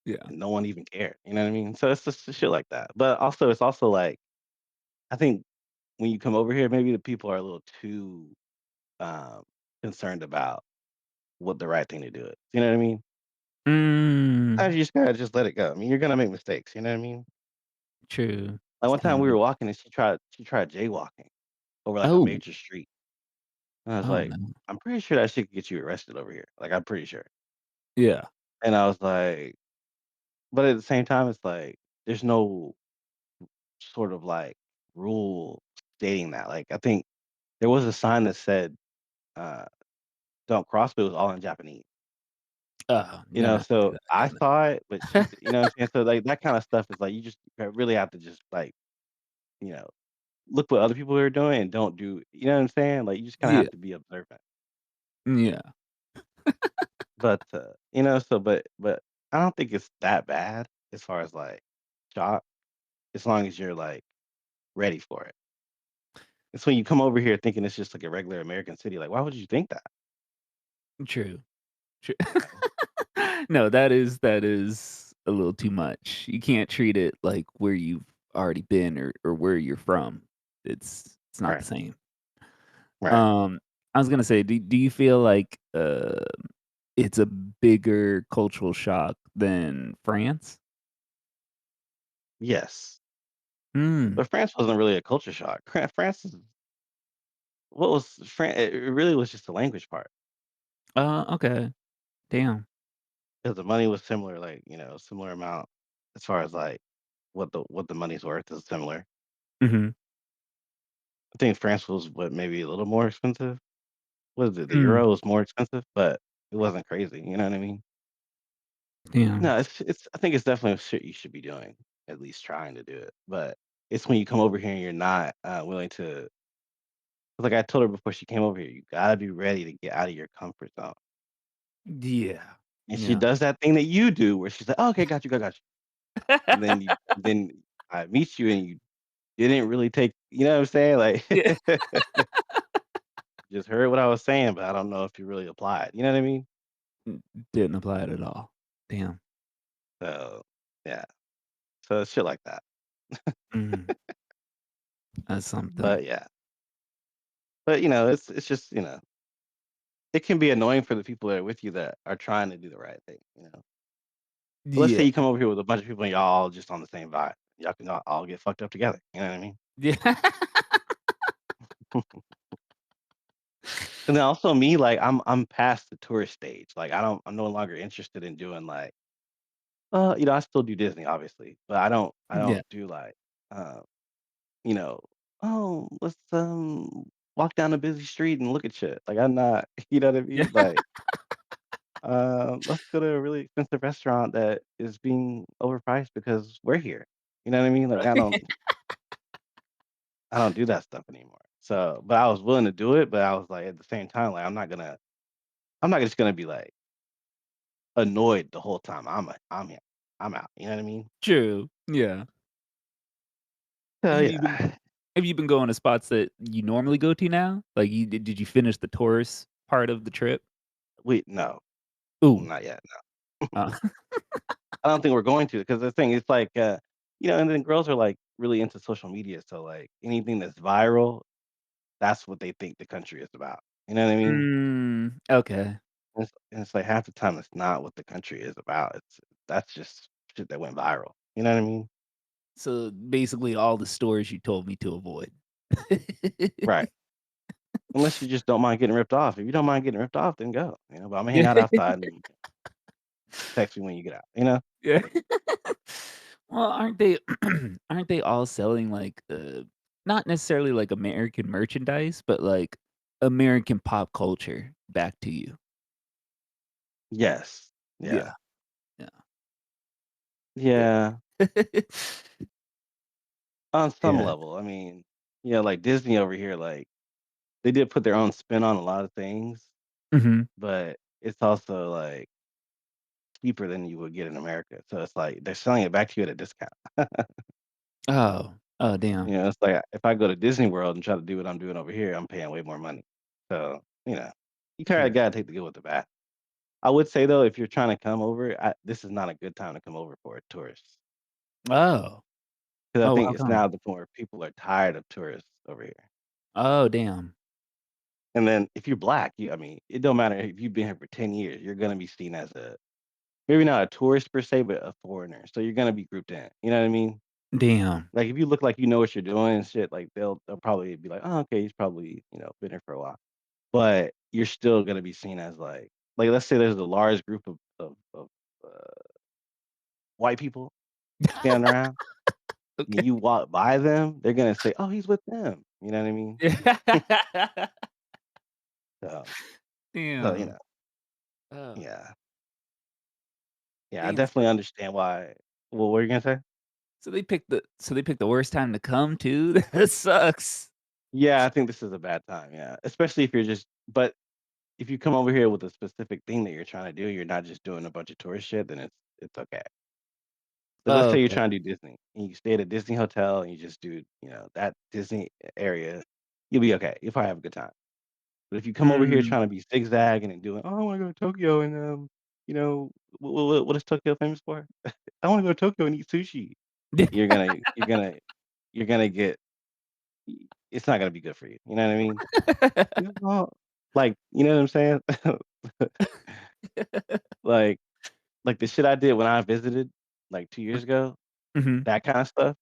yeah.
And no one even cared, you know what I mean? So it's just shit like that. But also, it's also like, I think when you come over here, maybe the people are a little too, um, concerned about what the right thing to do is, you know what I mean?
Mm,
Sometimes you just gotta just let it go. I mean, you're gonna make mistakes, you know what I mean?
true.
Like,
It's
one time we
kinda
were walking and she tried jaywalking over, like, a
oh,
major street. And I was
oh,
like,
no.
"I'm pretty sure that shit could get you arrested over here." Like, I'm pretty sure.
Yeah.
And I was like, but at the same time, it's like, there's no sort of, like, rule stating that. Like, I think there was a sign that said, uh, "Don't cross," but it was all in Japanese.
Oh, you're not gonna do
So
that
I
again.
saw it, but she d you know what I'm saying? So, like, that kinda stuff is like, you really have to just, like, you know, look what other people are doing and don't do you know what I'm saying? Like, you just kinda
Yeah,
have to be observant.
yeah.
But, but I don't think it's that bad as far as, like, shock, as long as you're, like, ready for it. It's when you come over here thinking it's just like a regular American city, like, why would you think that?
True, true.
You know?
No, that is a little too much. You can't treat it like where you've already been or where you're from. It's not the
Right,
same.
right.
Um, I was gonna say, do you feel like, it's a bigger cultural shock than France?
Yes.
Mm.
But France wasn't really a culture shock. France is what was Fran it really was just the language part,
Okay. Damn.
'cause the money was similar, like, similar amount as far as, like, what the money's worth is similar.
Mhm.
I think France was, what, maybe a little more expensive? What is it? The
Mm.
euro is more expensive, but it wasn't crazy, you know what I mean?
Damn.
No, it's I think it's definitely shit you should be doing, at least trying to do it, but it's when you come over here and you're not, willing to like I told her before she came over here, you gotta be ready to get out of your comfort zone,
Yeah.
and she
Yeah.
does that thing that you do where she's like, "Oh, okay, got you," and then I meet you and you didn't really take you know what I'm saying? Like,
Yeah.
just heard what I was saying, but I don't know if you really applied, you know what I mean?
Didn't apply it at all. Damn.
So, yeah, so it's shit like that.
Mhm. That's something.
But yeah, but it's just it can be annoying for the people that are with you that are trying to do the right thing. But let's say
Yeah.
you come over here with a bunch of people and y'all all just on the same vibe. Y'all can all get fucked up together. You know what I mean?
Yeah.
And then also me, like I'm past the tourist stage. Like I'm no longer interested in doing like I still do Disney obviously, but I don't
Yeah.
do like uh, you know, oh, let's walk down a busy street and look at shit. Like I'm not, you know what I
Yeah.
mean? Like let's go to a really expensive restaurant that is being overpriced because we're here. You know what I mean? Like
Right.
I don't do that stuff anymore. So, but I was willing to do it, but I was like at the same time, like I'm not just gonna be like annoyed the whole time. I'm out. You know what I mean?
True. Yeah.
So
Have you been
yeah,
have you been going to spots that you normally go to now? Like, did you finish the tourist part of the trip?
no,
Ooh.
not yet.
Uh,
I don't think we're going to because the thing is like, and then girls are like really into social media. So like anything that's viral, that's what they think the country is about. You know what I mean?
okay.
And it's like half the time it's not what the country is about. That's just shit that went viral. You know what I mean?
So, basically all the stores you told me to avoid.
Right. Unless you just don't mind getting ripped off. If you don't mind getting ripped off, then go. But I'm gonna hang
Yeah.
out outside and text me when you get out.
Yeah. Well, aren't they all selling, like, not necessarily, like, American merchandise, but, like, American pop culture back to you?
Yes. Yeah.
Yeah, yeah,
Yeah.
yeah.
On some
Yeah.
level. I mean, like Disney over here, like they did put their own spin on a lot of things,
Mhm.
but it's also like cheaper than you would get in America. So it's like they're selling it back to you at a discount.
Oh. Oh, damn.
It's like if I go to Disney World and try to do what I'm doing over here, I'm paying way more money. So, you kind of
Yeah.
got to take the good with the bad. I would say though, if you're trying to come over, this is not a good time to come over for a tourist
Oh.
because I
Oh,
think
how
it's
come?
now the point where people are tired of tourists over here.
Oh, damn.
And then if you're black, it don't matter if you've been here for 10 years, you're gonna be seen as maybe not a tourist per se, but a foreigner. So you're gonna be grouped in. You know what I mean?
Damn.
Like if you look like you know what you're doing and shit, like they'll probably be like, oh, okay, he's probably, been here for a while. But you're still gonna be seen as like let's say there's a large group of white people standing around and
Okay.
you walk by them, they're gonna say, oh, he's with them. You know what I mean? So so
Damn. Oh,
yeah. Yeah, I
damn.
definitely understand why. Well, what were you gonna say?
So they picked the worst time to come too? That sucks.
Yeah, I think this is a bad time, yeah, especially if you're just but if you come over here with a specific thing that you're trying to do, you're not just doing a bunch of tourist shit, then it's okay. But let's
Oh,
say you're
okay.
trying to do Disney, and you stay at a Disney hotel, and you just do, that Disney area, you'll be okay. You'll probably have a good time. But if you come over here
Mm.
trying to be zigzagging and doing, "Oh, I wanna go to Tokyo and, what is Tokyo famous for? I wanna go to Tokyo and eat sushi." You're gonna you're gonna you're gonna get it's not gonna be good for you, you know what I mean? Well, like, you know what I'm saying? Like like the shit I did when I visited, like, 2 years ago,
Mhm,
that kinda stuff,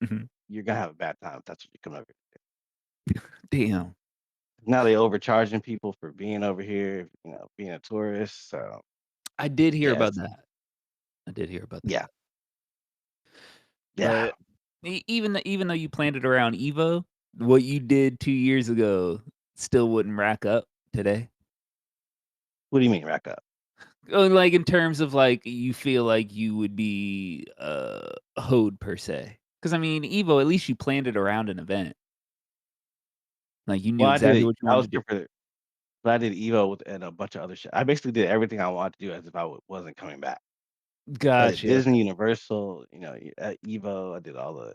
mhm.
you're gonna have a bad time if that's what you come over here.
Damn.
Now they overcharging people for being over here, being a tourist, so,
I did hear about
yes.
that. I did hear about that.
Yeah, yeah.
But even though you planned it around Evo, what you did 2 years ago still wouldn't rack up today?
What do you mean rack up?
Oh, like, in terms of, like, you feel like you would be, hoed per se? Because I mean, Evo, at least you planned it around an event. Like, you knew
Well,
exactly what you
I
wanted
was
to do.
here for but I did Evo with and a bunch of other shit. I basically did everything I wanted to do as if I wasn't coming back. So I did
Gotcha.
Disney, Universal, at Evo, I did all the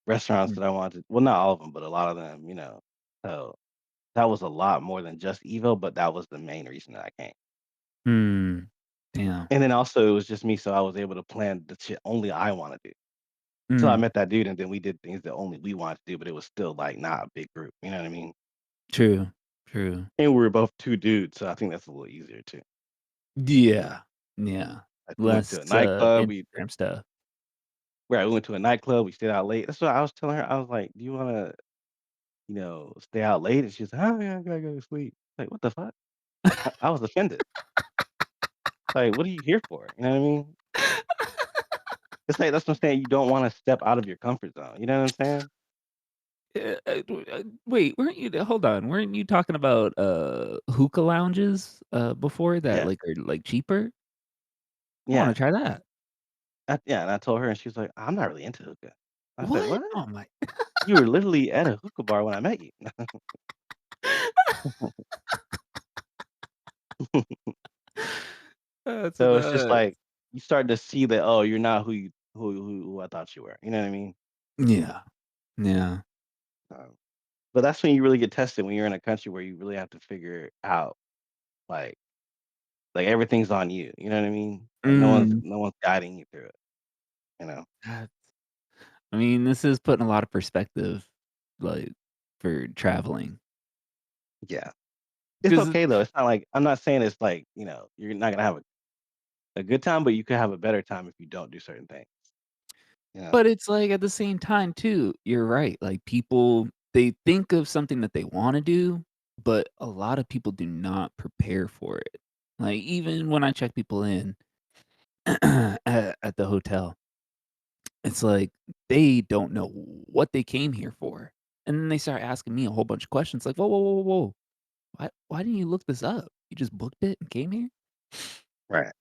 restaurants
Mm.
that I wanted well, not all of them, but a lot of them. So, that was a lot more than just Evo, but that was the main reason that I came.
Hmm. Damn.
And then also it was just me, so I was able to plan the shit only I wanna do. Till I
Mm,
met that dude, and then we did things that only we wanted to do, but it was still, like, not a big group, you know what I mean?
true, true.
And we were both 2 dudes, so I think that's a little easier too.
Yeah, yeah.
Like, we went to a
Less,
nightclub,
Instagram stuff.
we went to a nightclub, we stayed out late. That's what I was telling her, I was like, "Do you wanna, stay out late?" And she's like, "Oh, yeah, I gotta go to sleep." Like, "What the fuck?" I was offended. Like, "What are you here for?" You know what I mean? It's like that's what I'm saying, you don't wanna step out of your comfort zone, you know what I'm saying?
Wait, hold on, weren't you talking about, hookah lounges, before that,
Yeah,
are, cheaper? I wanna
yeah.
try that.
Yeah, and I told her, and she was like, "I'm not really into hookah." I said,
What?
"What?
Oh my
You were literally at a hookah bar when I met you."
That's
So, it's just like,
nuts.
you start to see that, "Oh, you're not who I thought you were." You know what I mean?
Yeah, yeah.
Um, but that's when you really get tested, when you're in a country where you really have to figure out, like everything's on you, you know what I mean? Like,
Mm,
no one's guiding you through it, you know?
that I mean, this is putting a lot of perspective, like, for traveling,
Yeah. It's
'cause
okay, though, it's not like I'm not saying it's like, you're not gonna have a good time, but you could have a better time if you don't do certain things, you know?
but it's like, at the same time too, you're right, people, they think of something that they wanna do, but a lot of people do not prepare for it. Like, even when I check people in at the hotel, it's like, they don't know what they came here for, and then they start asking me a whole bunch of questions like, "Whoa, whoa, whoa, whoa, whoa. Why didn't you look this up? You just booked it and came here?"
Right,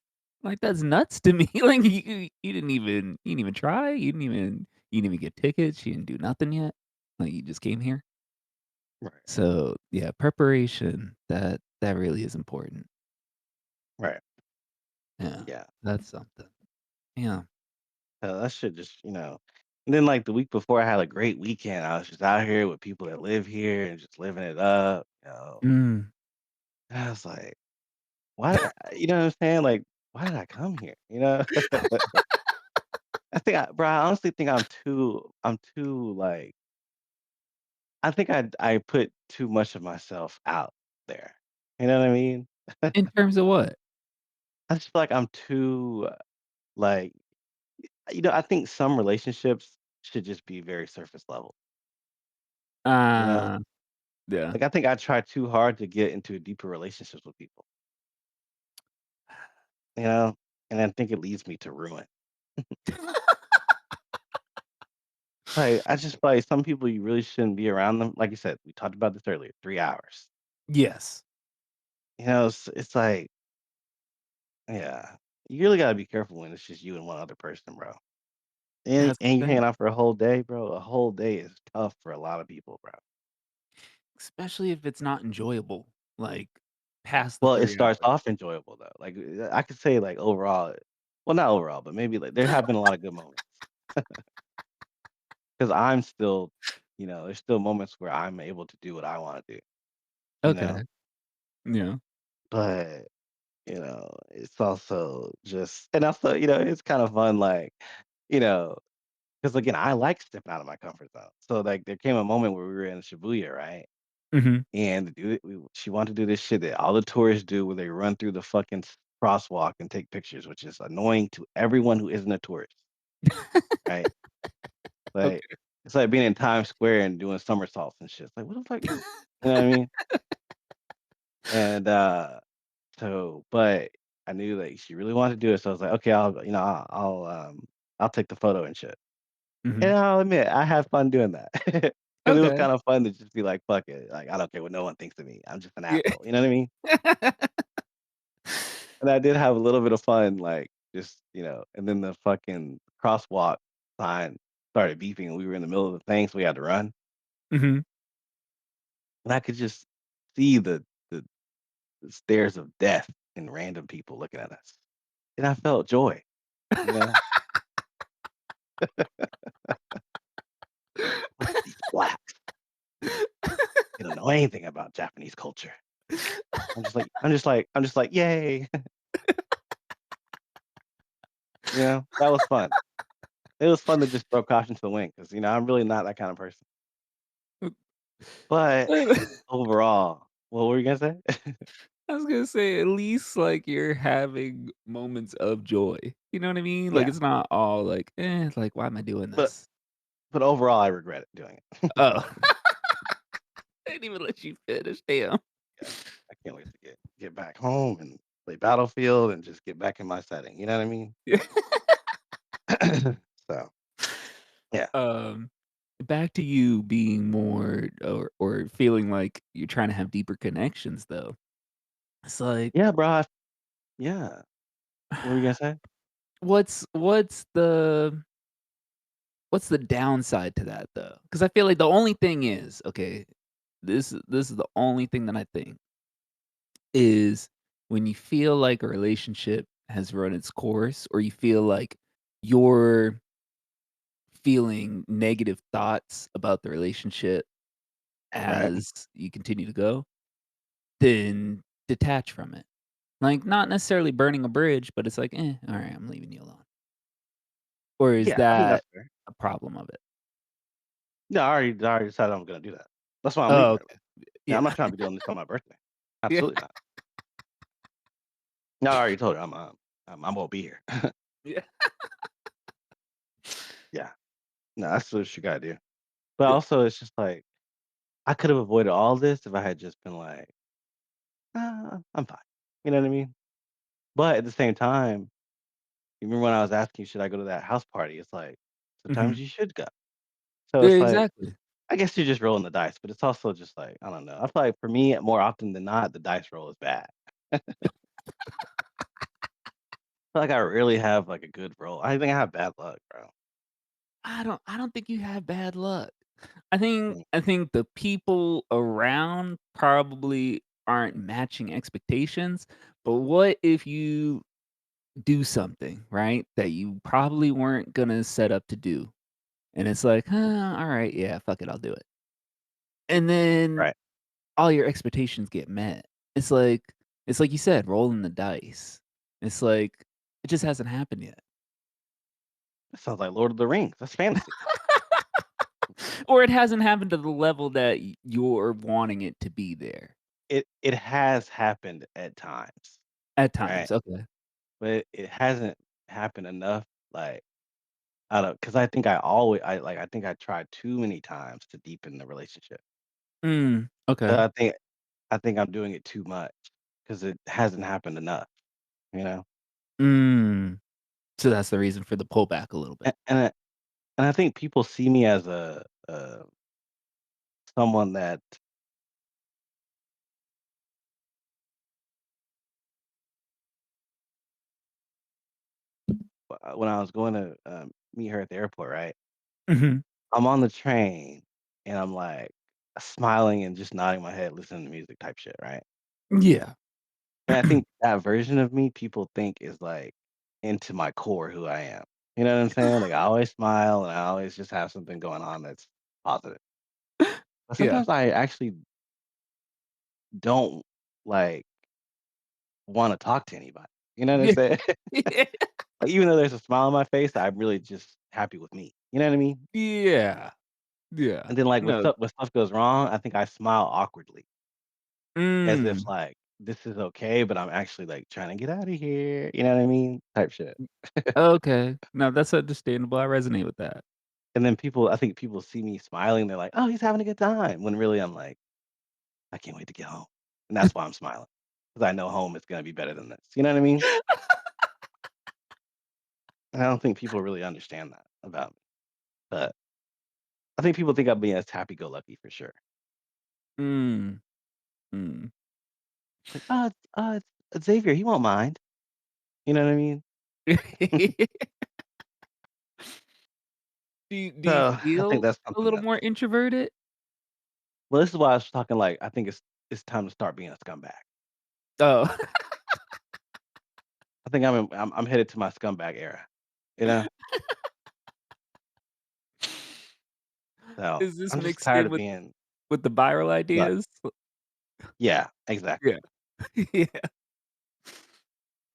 Like, that's nuts to me. Like, you didn't even try? You didn't even get tickets? You didn't do nothing yet? Like, you just came here?
right,
So, yeah, preparation, that really is important.
right.
Yeah,
Yeah.
that's something. Yeah.
That shit just, and then, like, the week before, I had a great weekend. I was just out here with people that live here and just living it up,
Mm.
and I was like, "Why?" You know what I'm saying? Like, "Why did I come here?" You know? I honestly think like I think I put too much of myself out there. You know what I mean?
In terms of what?
I just feel like I'm too, like I think some relationships should just be very surface level, you know?
Uh, yeah.
Like, I think I try too hard to get into deeper relationships with people, you know? And I think it leads me to ruin. Like, I just feel like some people you really shouldn't be around them. Like you said, we talked about this earlier, 3 hours.
Yes.
It's like, yeah, you really gotta be careful when it's just you and one other person, bro.
That's the
And you hanging
thing.
out for a whole day, bro. A whole day is tough for a lot of people, bro.
Especially if it's not enjoyable, like, past the
Well, it
3
starts
hours.
off enjoyable though. Like, I could say like overall, well, not overall, but maybe like there have been a lot of good moments. 'Cause I'm still, there's still moments where I'm able to do what I wanna do, you know?
Okay. Yeah.
But, it's also just and also, it's kind of fun, like, you know, because again, I like stepping out of my comfort zone. So, like, there came a moment where we were in Shibuya, right?
Mhm.
And the dude she wanted to do this shit that all the tourists do where they run through the fucking crosswalk and take pictures, which is annoying to everyone who isn't a tourist, right? Like,
Okay.
it's like being in Times Square and doing somersaults and shit. It's like, what the fuck? You know what I mean? And, but I knew, like, she really wanted to do it, so I was like, "Okay, I'll take the photo and shit." And
Mhm.
I'll admit, I had fun doing that because it was
Okay.
kinda fun to just be like, "Fuck it, like, I don't care what no one thinks of me. I'm just an
Yeah.
asshole." You know what I mean? And I did have a little bit of fun, like, just, and then the fucking crosswalk sign started beeping, and we were in the middle of the thing, so we had to run,
Mhm.
and I could just see the stares of death in random people looking at us, and I felt joy, you know? Look at these blacks. They don't know anything about Japanese culture. "Yay." That was fun. it was fun to just throw caution to the wind because I'm really not that kind of person. But overall, what were you gonna say?
I was gonna say, at least, like, you're having moments of joy. You know what I mean? Like,
Yeah,
it's not all like, like, "Why am I doing
but
this?"
overall, I regret it doing it.
Oh. I didn't even let you finish, damn.
Yeah, I can't wait to get back home and play Battlefield and just get back in my setting. You know what I mean?
Yeah.
So yeah,
Um, Back to you being more or feeling like you're trying to have deeper connections, though. It's like,
yeah, bro. Yeah, what were you gonna say?
what's what's the downside to that, though? Because I feel like the only thing is, okay, this is the only thing that I think is when you feel like a relationship has run its course, or you feel like you're feeling negative thoughts about the relationship
Right?
as you continue to go, then detach from it. Like, not necessarily burning a bridge, but it's like, alright, I'm leaving you alone. Or is
Yeah, I think
that
that's fair.
a problem of it?
Yeah, I already decided I'm gonna do that. That's why I'm
Oh,
leaving her
okay.
alone. Yeah, I'm
Yeah.
not trying to be doing this on my birthday.
Yeah.
Absolutely not. No, I already told her I won't be here.
Yeah.
Yeah, no, that's what you gotta do. But
Yeah.
also, it's just like I could have avoided all this if I had just been like, I'm fine. You know what I mean? But at the same time, you remember when I was asking you, should I go to that house party? It's like sometimes
Mhm.
you should go. So
Yeah,
it's like
exactly.
I guess you're just rolling the dice, but it's also just like I don't know. I feel like for me, more often than not, the dice roll is bad. Feel like I really have, like, a good roll. I think I have bad luck, bro.
I don't think you have bad luck. I think
Mm,
I think the people around probably aren't matching expectations, but what if you do something, right, that you probably weren't gonna set up to do, and it's like,
mm,
Alright, yeah, fuck it, I'll do it." And then
right.
all your expectations get met. It's like you said, rolling the dice. It's like, it just hasn't happened yet.
That sounds like Lord of the Rings. That's fantasy.
Or it hasn't happened to the level that you're wanting it to be there.
It has happened at times,
At
right?
times, okay.
But it hasn't happened enough, like, out of because I think I always I think I tried too many times to deepen the relationship.
Okay.
But I think I'm doing it too much because it hasn't happened enough, you know?
Mm. So that's the reason for the pullback a little bit.
And I think people see me as someone that when I was going to, meet her at the airport, right?
Mhm.
I'm on the train, and I'm, like, smiling and just nodding my head, listening to music type shit, right?
Yeah.
And I think that version of me, people think is, like, into my core who I am. You know what I'm saying? Like, I always smile, and I always just have something going on that's positive. But
Yeah.
sometimes I actually don't, like, wanna talk to anybody. You know what I'm
Yeah.
saying? Like, even though there's a smile on my face, I'm really just happy with me. You know what I mean?
Yeah. Yeah.
And then, like,
No.
when stuff goes wrong, I think I smile awkwardly, as if,
Mm.
like, this is okay, but I'm actually, like, trying to get out of here, you know what I mean? Type shit.
Okay. No, that's understandable, I resonate with that.
And then I think people see me smiling, they're like, "Oh, he's having a good time," when really I'm like, "I can't wait to get home." And that's why I'm smiling, because I know home is gonna be better than this, you know what I mean? And I don't think people really understand that about me, but I think people think I'm being as happy-go-lucky for sure.
Mm. Mm.
It's like, it's Xavier, he won't mind." You know what I mean?
Do you
So, I think
feel
that's
a
something
little
that's
more introverted?
well, this is why I was talking, like, I think it's time to start being a scumbag.
Oh.
I think I'm headed to my scumbag era, you know? So,
Is this
I'm just
mixed
tired
in
of being
with the viral
but
ideas?
yeah, exactly.
Yeah. Yeah.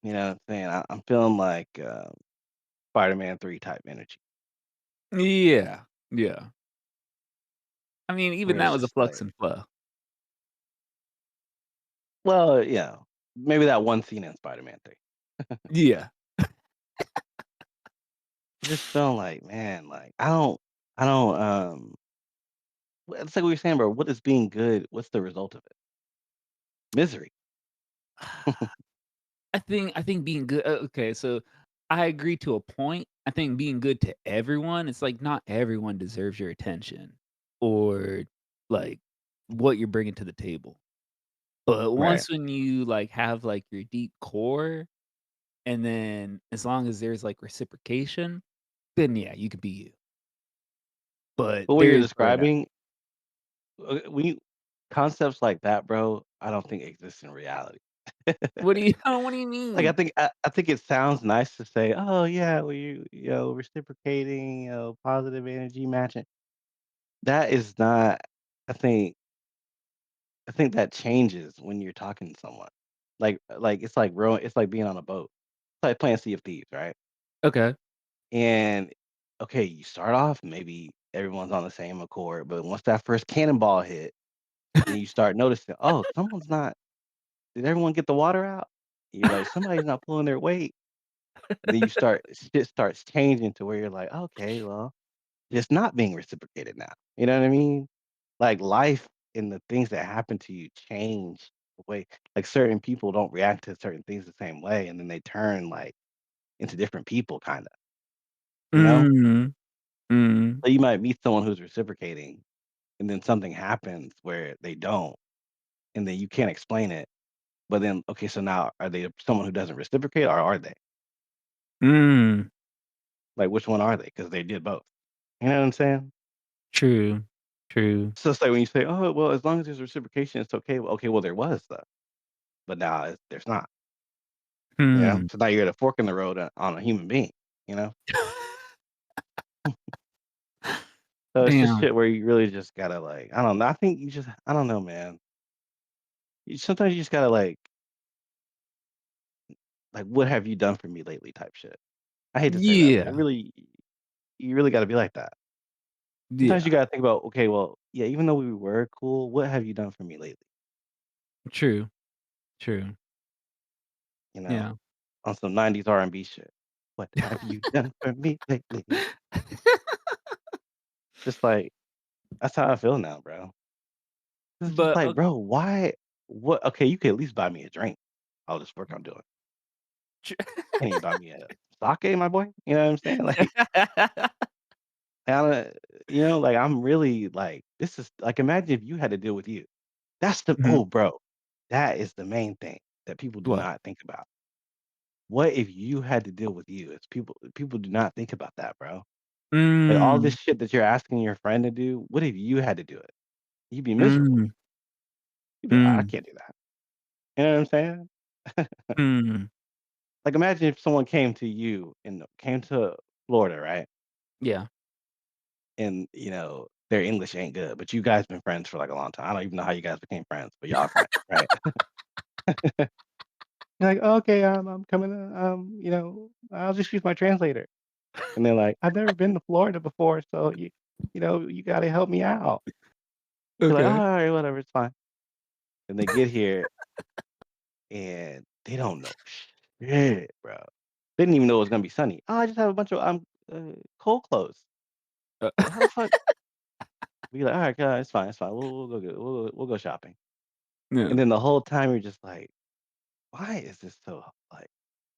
You know what I'm saying? I'm feeling like, Spider-Man 3 type energy.
Yeah, yeah. I mean, even
Where
that
it's
was a
just
flux
like,
and flow.
well, yeah, maybe that one scene in Spider-Man 3.
Yeah.
I just feel like, man, like, it's like we were saying, bro, what is being good? What's the result of it? Misery.
I think being good okay, so I agree to a point. I think being good to everyone, it's like not everyone deserves your attention or, like, what you're bringing to the table. But
Right.
once when you, like, have, like, your deep core, and then as long as there's, like, reciprocation, then yeah, you could be you. But
But what
there
you're
is burnout.
describing, when you concepts like that, bro, I don't think exist in reality.
What do you
Like,
mean?
I think it sounds nice to say, "Oh, yeah, well, reciprocating, positive energy matching." That is not I think I think that changes when you're talking to someone. It's like being on a boat. It's like playing Sea of Thieves, right?
Okay.
And, okay, you start off, maybe everyone's on the same accord, but once that first cannonball hit, then you start noticing, "Oh, someone's not did everyone get the water out?" You're like, "Somebody's not pulling their weight." And then shit starts changing to where you're like, "Okay, well, it's not being reciprocated now." You know what I mean? Like, life and the things that happen to you change the way like, certain people don't react to certain things the same way, and then they turn, like, into different people kinda, you know?
Mhm. Mhm.
So you might meet someone who's reciprocating, and then something happens where they don't, and then you can't explain it, but then, okay, so now are they someone who doesn't reciprocate, or are they?
Mm.
Like, which one are they? Because they did both. You know what I'm saying?
True. True.
So it's like when you say, "Oh, well, as long as there's reciprocation, it's okay." Well, okay, well, there was though, but now there's not. You know,
Hmm.
so now you're at a fork in the road on a human being. You know, so it's just
Damn.
shit where you really just gotta like, I don't know. I think you just, I don't know, man. Sometimes you just gotta like, what have you done for me lately? Type shit. I hate to say that, but
Yeah.
you really gotta be like that. Sometimes
Yeah.
you gotta think about, okay, well, yeah, even though we were cool, what have you done for me lately?
True. True.
You know,
Yeah.
on some '90s R&B shit. What have you done for me lately? Just like that's how I feel now, bro. It's just
But,
like, bro, why? What? Okay, you could at least buy me a drink. All this work I'm doing.
tr
Can't even buy me a sake, my boy. You know what I'm saying? Like, I don't, like I'm really like this is like imagine if you had to deal with you. That's the
Mhm.
oh, bro, that is the main thing that people do
What?
not think about. What if you had to deal with you? It's people do not think about that, bro. Like all this
Mm.
shit that you're asking your friend to do, what if you had to do it? You'd be miserable.
Mm.
You'd be like, I
Mm.
can't do that. You know what I'm saying?
Mm.
Like imagine if someone came to you and came to Florida, right?
Yeah.
And their English ain't good, but you guys been friends for like a long time. I don't even know how you guys became friends, but y'all friends, right? You're like, "Oh, okay, I'm coming. I'll just use my translator." And they're like, "I've never been to Florida before, so you got to help me out." You're like, "Oh,
Okay.
all right, whatever, it's fine." And they get here and they don't know shit, bro. They didn't even know it was gonna be sunny. "Oh, I just have a bunch of cold clothes."
Uh,
Well, how the fuck? Be like, "All right, it's fine, it's fine. We'll go shopping."
yeah.
And then the whole time you're just like, "Why is this so like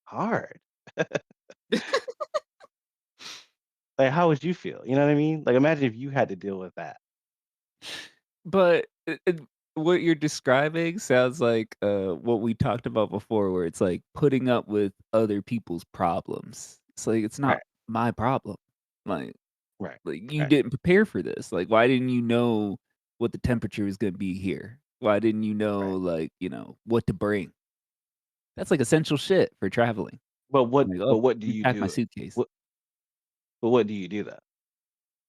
hard?" Like, how would you feel? You know what I mean? Like, imagine if you had to deal with that.
But what you're describing sounds like, what we talked about before where it's, like, putting up with other people's problems. It's like, it's not
Right,
my problem. Like
right,
you
right.
didn't prepare for this. Like, why didn't you know what the temperature was gonna be here? Why didn't you know,
Right.
like, what to bring? That's, like, essential shit for traveling. Like, "Oh,
But what do you
repack my
do?
suitcase."
What but what do you do though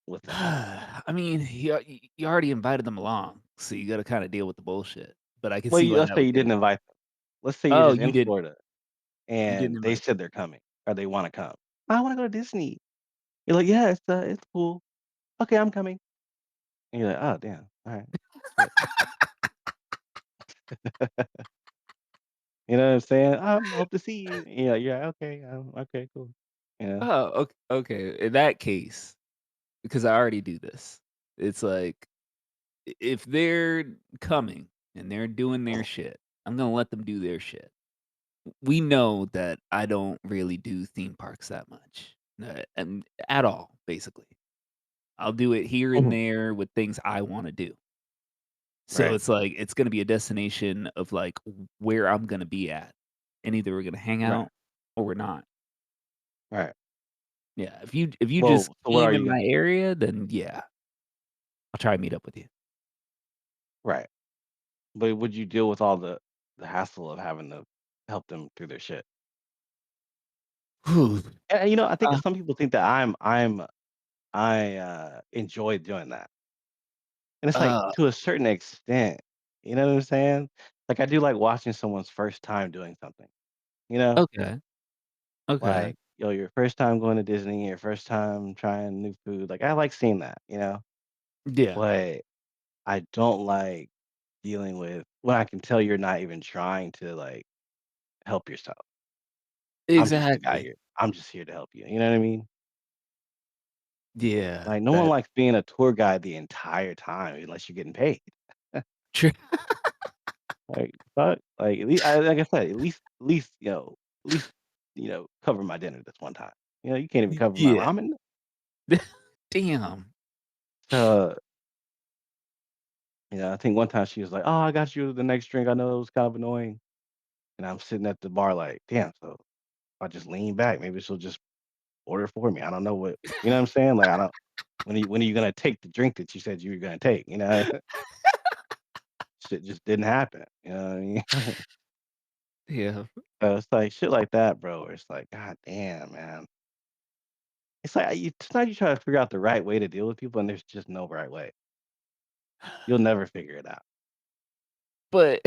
with that?
I mean, you already invited them along, so you gotta kinda deal with the bullshit, but I can
Well,
see why
let's
that
say
would
you
get
didn't
annoying.
invite them. Let's say you're
Oh,
just in Florida
you didn't
and they
invite
said they're coming or they wanna come. "I wanna go to Disney." You're like, "Yeah, it's cool. Okay, I'm coming." And you're like, "Oh, damn. Alright. Shit." You know what I'm saying? Hope to see you." Yeah, yeah, okay, okay, cool. You know?
Oh, okay. In that case, because I already do this, it's like if they're coming and they're doing their shit, I'm gonna let them do their shit. We know that I don't really do theme parks that much, at all, basically. I'll do it here and
Mhm.
there with things I wanna do. So
Right,
it's like it's gonna be a destination of, like, where I'm gonna be at, and either we're gonna hang
right,
out or we're not.
right.
Yeah, if you just
Well, so what are
came
you
in
gonna
my area, then yeah, I'll try and meet up with you.
right. But would you deal with all the hassle of having to help them through their shit?
Whew.
And, I think
Uh,
some people think that I enjoy doing that. And it's like,
uh,
to a certain extent, you know what I'm saying? Like, I do like watching someone's first time doing something, you know?
okay, okay.
Like, yo, your first time going to Disney, your first time trying new food, like, I like seeing that, you know?
Yeah,
But I don't like dealing with when I can tell you're not even trying to, like, help yourself. I'm just the guy
exactly.
here. I'm just here to help you, you know what I mean?
Yeah,
Like, no one
that
likes being a tour guide the entire time unless you're getting paid.
true.
Like, fuck, like, at least like I said, at least, at least, cover my dinner this one time. You can't even cover my
Yeah.
ramen.
Damn.
So, I think one time she was like, "Oh, I got you the next drink." I know it was kind of annoying, and I'm sitting at the bar like, "Damn." So I just lean back. Maybe she'll just order for me. I don't know what, you know what I'm saying? Like, I don't. When are you gonna take the drink that you said you were gonna take? Shit just didn't happen. You know what I mean?
Yeah.
So it's like shit like that, bro. Where it's like, God damn, man. It's like sometimes you try to figure out the right way to deal with people, and there's just no right way. You'll never figure it out.
But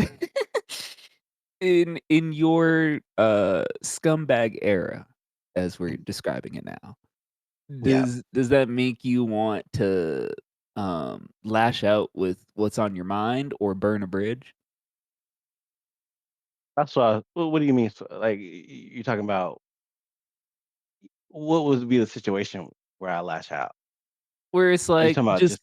in your, scumbag era, as we're
Mhm.
describing it now,
Yeah,
does that make you want to, lash out with what's on your mind or burn a bridge?
that's why. What do you mean? So, like, you're talking about what would be the situation where I lash out?
Where it's
Are you
like,
talking about just?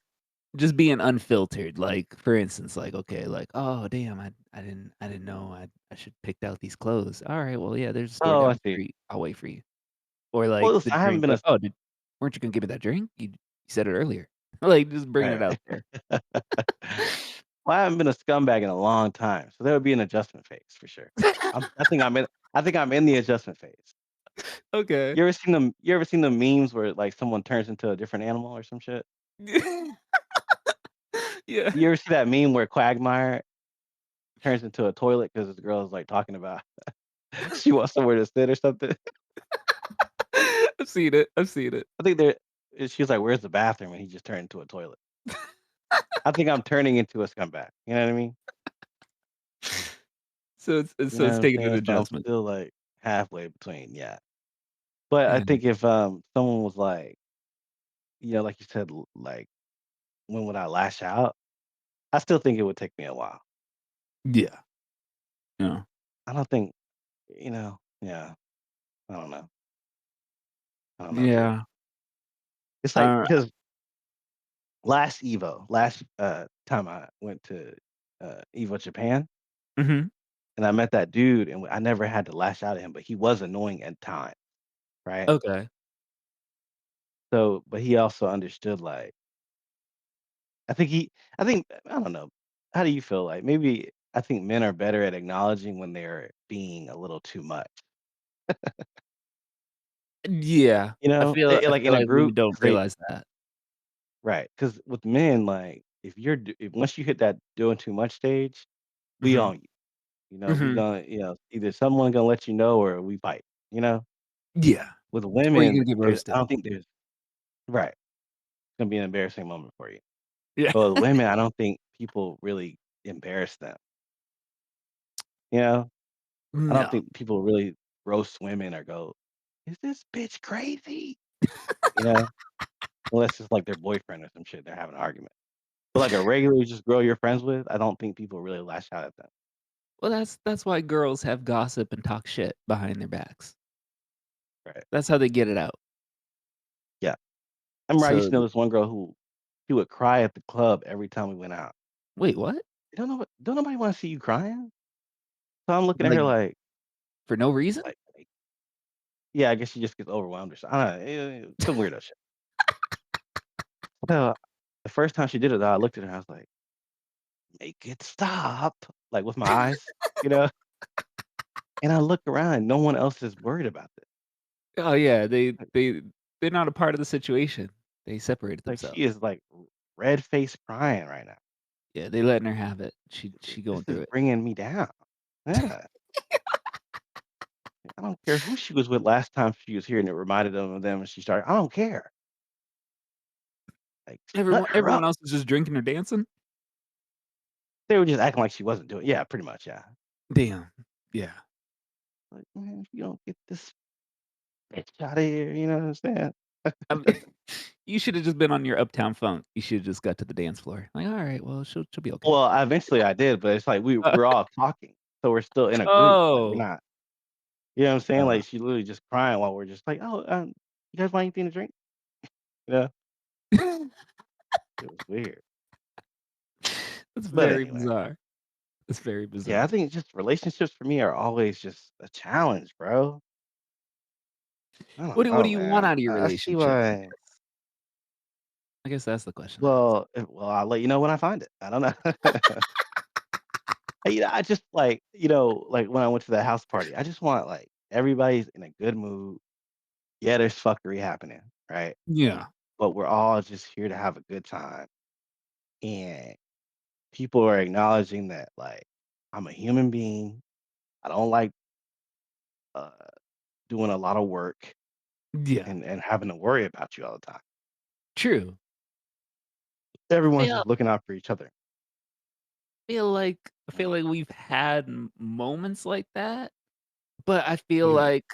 just being unfiltered, like, for instance, like, okay, like, "Oh, damn, I didn't know I should picked out these clothes. Alright, well, yeah, there's a store
Oh,
down
I
the
see.
street. I'll wait for you." Or,
Well,
like,
listen,
the
I haven't
drink,
been
like,
a
"Oh, did weren't you gonna give me that drink? You said it earlier." Like, just bringing it
right.
out there.
Well, I haven't been a scumbag in a long time, so there would be an adjustment phase for sure. I think I'm in the adjustment phase.
Okay.
You ever seen the memes where, like, someone turns into a different animal or some shit?
Yeah.
You ever see that meme where Quagmire turns into a toilet because the girl is, like, talking about she wants somewhere to sit or something?
I've seen it, I've seen it.
I think she's like, "Where's the bathroom?" And he just turned into a toilet. I think I'm turning into a scumbag, you know what I mean?
So it's
You
so
know
it's
what I'm
taking an
saying? So I'm
adjustment.
still, like, halfway between, yeah. But I
Yeah.
think if, someone was like, like you said, like, when would I lash out? I still think it would take me a while.
Yeah. Yeah.
I don't think, yeah, I don't know. I don't know, dude.
Yeah.
It's like
Uh,
because last time I went to, EVO Japan,
mhm.
and I met that dude, and I never had to lash out at him, but he was annoying at times, right?
Okay.
So but he also understood, like I think I don't know. How do you feel? Like, maybe I think men are better at acknowledging when they're being a little too much,
Yeah. I
Like,
feel
in a
like women
group,
don't
'cause they
realize that.
right? Because with men, like, if once you hit that doing too much stage, we
Mhm.
on you. We
Mhm.
gonna, either someone gonna let you know or we fight, you know?
Yeah.
With
Or you're
women,
gonna get
I
roasted.
don't think there's right. It's gonna be an embarrassing moment for you.
Yeah.
But with women, I don't think people really embarrass them, you know? I don't
No.
think people really roast women or go, "Is this bitch crazy?" you know? Unless it's like their boyfriend or some shit, they're having an argument. But like a regular just girl you're friends with, I don't think people really lash out at them.
Well, that's why girls have gossip and talk shit behind their backs.
Right.
That's how they get it out.
Yeah. I remember I used
So
to know this one girl who she would cry at the club every time we went out.
wait, what?
Don't nobody wanna see you crying? So I'm looking at
Like,
her
for no reason?
like, yeah, I guess she just gets overwhelmed or something. I don't know, some weirdo shit. So, the first time she did it though, I looked at her, I was like, "Make it stop," like, with my eyes, you know? And I look around and no one else is worried about this.
Oh, yeah,
Like
they're not a part of the situation. They separated
she
themselves.
is, like, red face crying right now.
Yeah, they letting her have it. She
This
going
is
through it.
bringing me down. Yeah. I don't care who she was with last time she was here and it reminded them of them and she started I don't care. Like, shut her
Everyone
up.
else is just drinking or dancing?
They were just acting like she wasn't doing yeah, pretty much, yeah.
Damn. Yeah.
Like, "Man, if you don't get this bitch out of here," you know what I'm saying?
I you shoulda just been on your Uptown Funk. You shoulda just got to the dance floor. Like, "Alright, well, she'll be okay."
Well, eventually I did, but it's like
Uh,
we're all talking, so we're still in a group, like, we're
oh.
not you know what I'm saying?
Uh.
Like, she literally just crying while we're just like, "Oh, you guys want anything to drink?" You know? It was weird.
That's
But
very
anyway,
bizarre. That's very
yeah, I
bizarre.
think just relationships for me are always just a challenge, bro. I don't
What
know,
do you want
man.
out of your
I see
relationships, I
why
guess? I guess that's the question I ask.
well, I'll let you know when I find it. I don't know. I just like, like when I went to that house party, I just want like everybody's in a good mood. Yeah, there's fuckery happening, right?
Yeah.
But we're all just here to have a good time. And people are acknowledging that like I'm a human being. I don't like uh, doing a lot of work
Yeah.
and having to worry about you all the time.
True. I
Everyone's
feel
just looking out for each other.
I feel like we've had moments like that, but I feel
Mhm.
like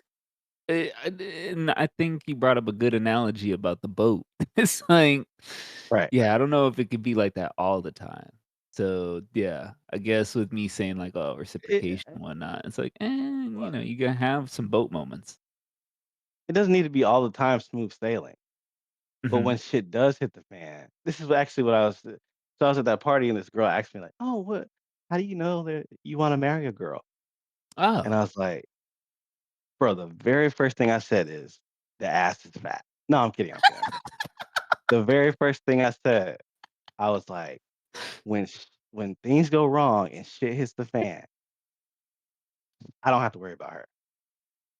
and I think you brought up a good analogy about the boat. It's like,
Right.
yeah, I don't know if it could be like that all the time. So, yeah, I guess with me saying like, "Oh,
It,
reciprocation and whatnot," it's like,
well,
you gonna have some boat moments.
it doesn't need to be all the time smooth sailing. But when
Mhm.
shit does hit the fan, this is actually what I was at that party and this girl asked me like, "Oh, what how do you know that you wanna marry a girl?" And
Oh.
I was like, "Bro, the very first thing I said is, 'The ass is fat.'" No, I'm kidding, I'm kidding, I'm kidding. The very first thing I said, I was like, when things go wrong and shit hits the fan, I don't have to worry about her."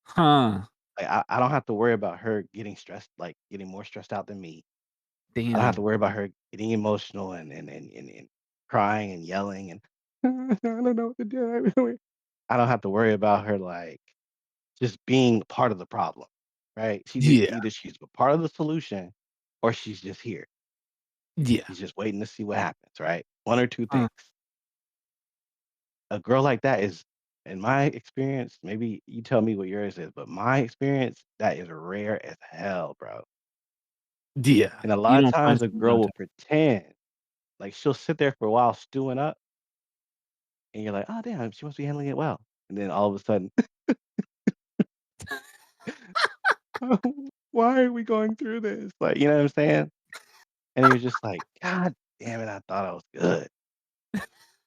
Huh.
Like, I don't have to worry about her getting stressed, like, getting more stressed out than me. I don't have to
Damn.
worry about her getting emotional and crying and yelling and I don't know what to do. I don't have to worry about her like just being part of the problem, right?
Yeah.
Either she's a part of the solution or she's just here.
Yeah.
She's just waiting to see what happens, right? One or two
Huh.
things. A girl like that is, in my experience, maybe you tell me what yours is, but my experience, that is rare as hell, bro.
Yeah.
And a
You
lot of
don't find
times a
someone
girl
on
will
time.
pretend like she'll sit there for a while stewing up and you're like, "Oh, damn, she must be handling it well." And then all of a sudden, "Why are we going through this?" Like, you know what I'm saying? And you're just like, "God damn it, I thought I was good."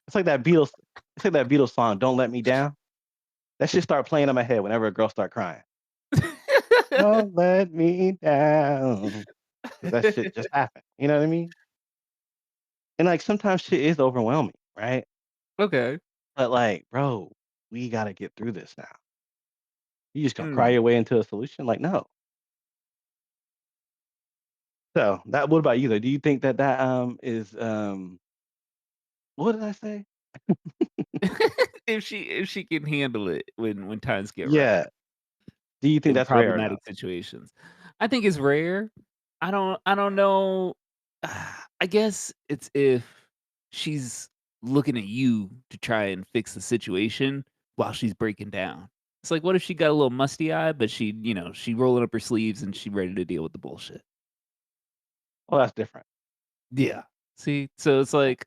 It's like that Beatles it's like that Beatles song, "Don't Let Me Down." That shit start playing in my head whenever a girl start crying. "Don't let me down," 'cause that shit just happened, you know what I mean? And, like, sometimes shit is overwhelming, right?
Okay.
But, like, "Bro, we gotta get through this now." You just gonna cry
Mm.
your way into a solution? Like, no. So, what about you, though? Do you think that is, what did I say?
If she can handle it when times get rough
Yeah. Do you think
in
that's rare or no?
problematic situations. I think it's rare. I don't know. I guess it's if she's looking at you to try and fix the situation while she's breaking down. It's like, what if she got a little musty eye, but she rolling up her sleeves and she ready to deal with the bullshit?
Well, that's different.
Yeah. See? So it's
Yeah.
like,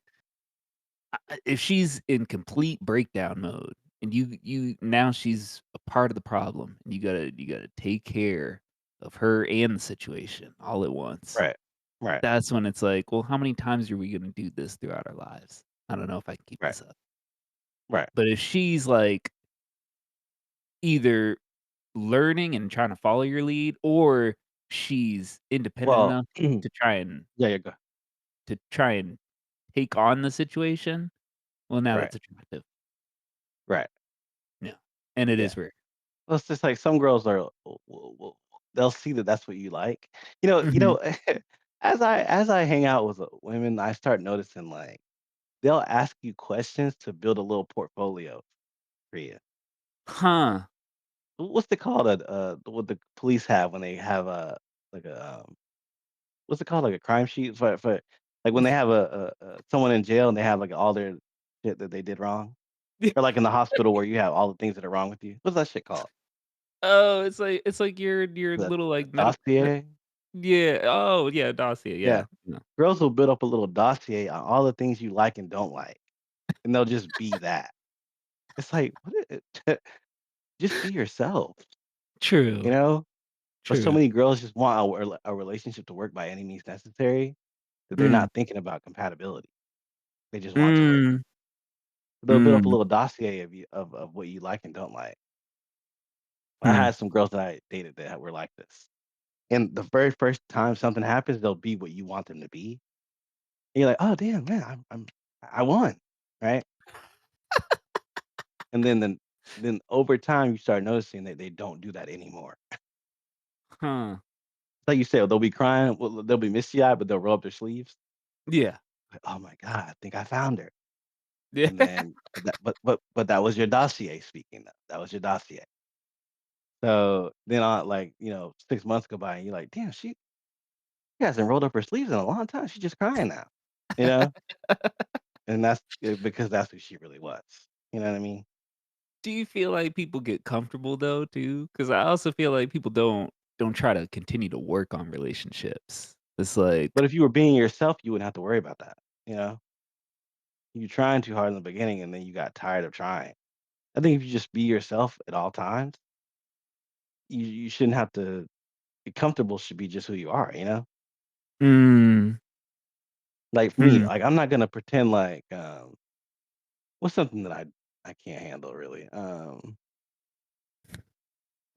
if she's in complete breakdown mode and you now she's a part of the problem and you gotta take care of her and the situation all at once.
Right. Right.
That's when it's like, well, how many times are we gonna do this throughout our lives? I don't know if I can keep
Right.
this up.
Right.
But if she's like either learning and trying to follow your lead, or she's independent
Well,
enough
yeah,
to try and
yeah, go
take on the situation, well, now
right.
that's attractive.
Right.
Yeah, and it
Yeah.
is rare.
Well, it's just like some girls are they'll see that that's what you like. You
Mhm.
know, as I hang out with, women, I start noticing, like, they'll ask you questions to build a little portfolio for you.
Huh.
What's it called? What the police have when they have like what's it called? Like a crime sheet for like when they have someone in jail and they have like all their shit that they did wrong, or like in the hospital where you have all the things that are wrong with you. What's that shit called?
Oh, it's like your
The
little, like,
dossier.
yeah, oh, yeah, dossier,
Yeah,
yeah, yeah.
girls will build up a little dossier on all the things you like and don't like, and they'll just be that. It's like, just be yourself, you
True,
know? But so
true.
many girls just want a relationship to work by any means necessary that they're
Mm.
not thinking about compatibility. They just want it to work.
Mm.
They'll build up a
Mm.
little dossier of what you like and don't like. I
Hmm.
had some girls that I dated that were like this. And the very first time something happens, they'll be what you want them to be. And you're like, "Oh, damn, man, I won." Right? And then over time, you start noticing that they don't do that anymore.
Huh.
Like you said, they'll be crying, well, they'll be misty-eyed, but they'll roll up their sleeves.
Yeah.
Like, "Oh my god, I think I found her."
Yeah.
And then but that was your dossier speaking though. That was your dossier. So, then on, like, 6 months go by and you're like, "Damn, she hasn't rolled up her sleeves in a long time. She's just crying now." You know? And that's, because that's who she really was. You know what I mean?
Do you feel like people get comfortable though too? Because I also feel like people don't try to continue to work on relationships. It's like,
But if you were being yourself, you wouldn't have to worry about that, you know? You're trying too hard in the beginning and then you got tired of trying. I think if you just be yourself at all times, you shouldn't have to be comfortable, should be just who you are, you know?
mm,
Like for me,
mm,
like I'm not gonna pretend like what's something that I can't handle really?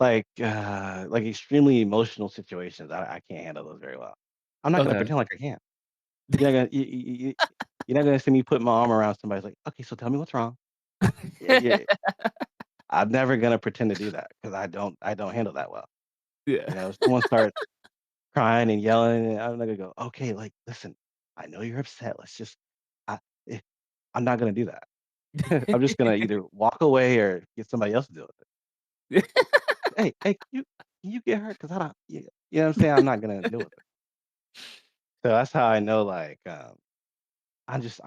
Like extremely emotional situations. I can't handle those very well. I'm not gonna
okay.
pretend like I can. You're not gonna you're not gonna see me put my arm around somebody like, okay, so tell me what's wrong. Yeah, yeah. I'm never gonna pretend to do that because I don't handle that well.
Yeah.
If someone starts crying and yelling, and I'm not gonna go, okay, like listen, I know you're upset. Let's just I eh, I'm not gonna do that. I'm just gonna either walk away or get somebody else to deal with it. Hey, hey, can you get her? Because I don't, you know what I'm saying? I'm not gonna deal with it. So that's how I know, like, I'm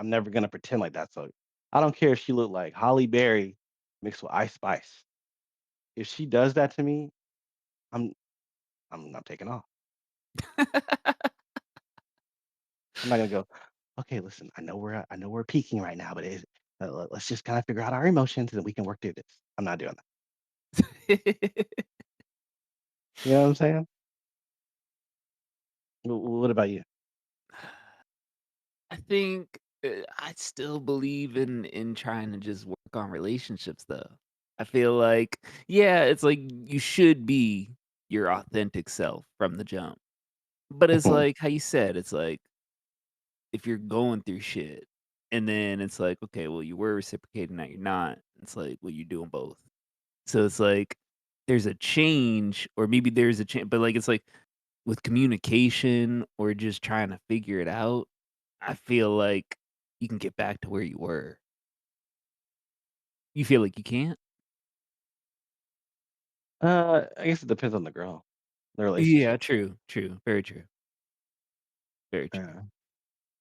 never gonna pretend like that. So I don't care if she look like Holly Berry mixed with Ice Spice. If she does that to me, I'm I'm taking off. I'm not gonna go, okay, listen, I know we're peaking right now, but let's just kind of figure out our emotions and we can work through this. I'm not doing that. You know what I'm saying? What about you?
I think, I still believe in trying to just work on relationships, though. I feel like, yeah, it's like you should be your authentic self from the jump. But it's like how you said, it's like if you're going through shit and then it's like, okay, well, you were reciprocating that you're not. It's like, well, you're doing both. So it's like there's a change, or maybe there's a change, but like it's like with communication or just trying to figure it out, I feel like you can get back to where you were. You feel like you can't?
I guess it depends on the girl, the
Yeah,
relationship.
true, true, very true, very true.
Yeah.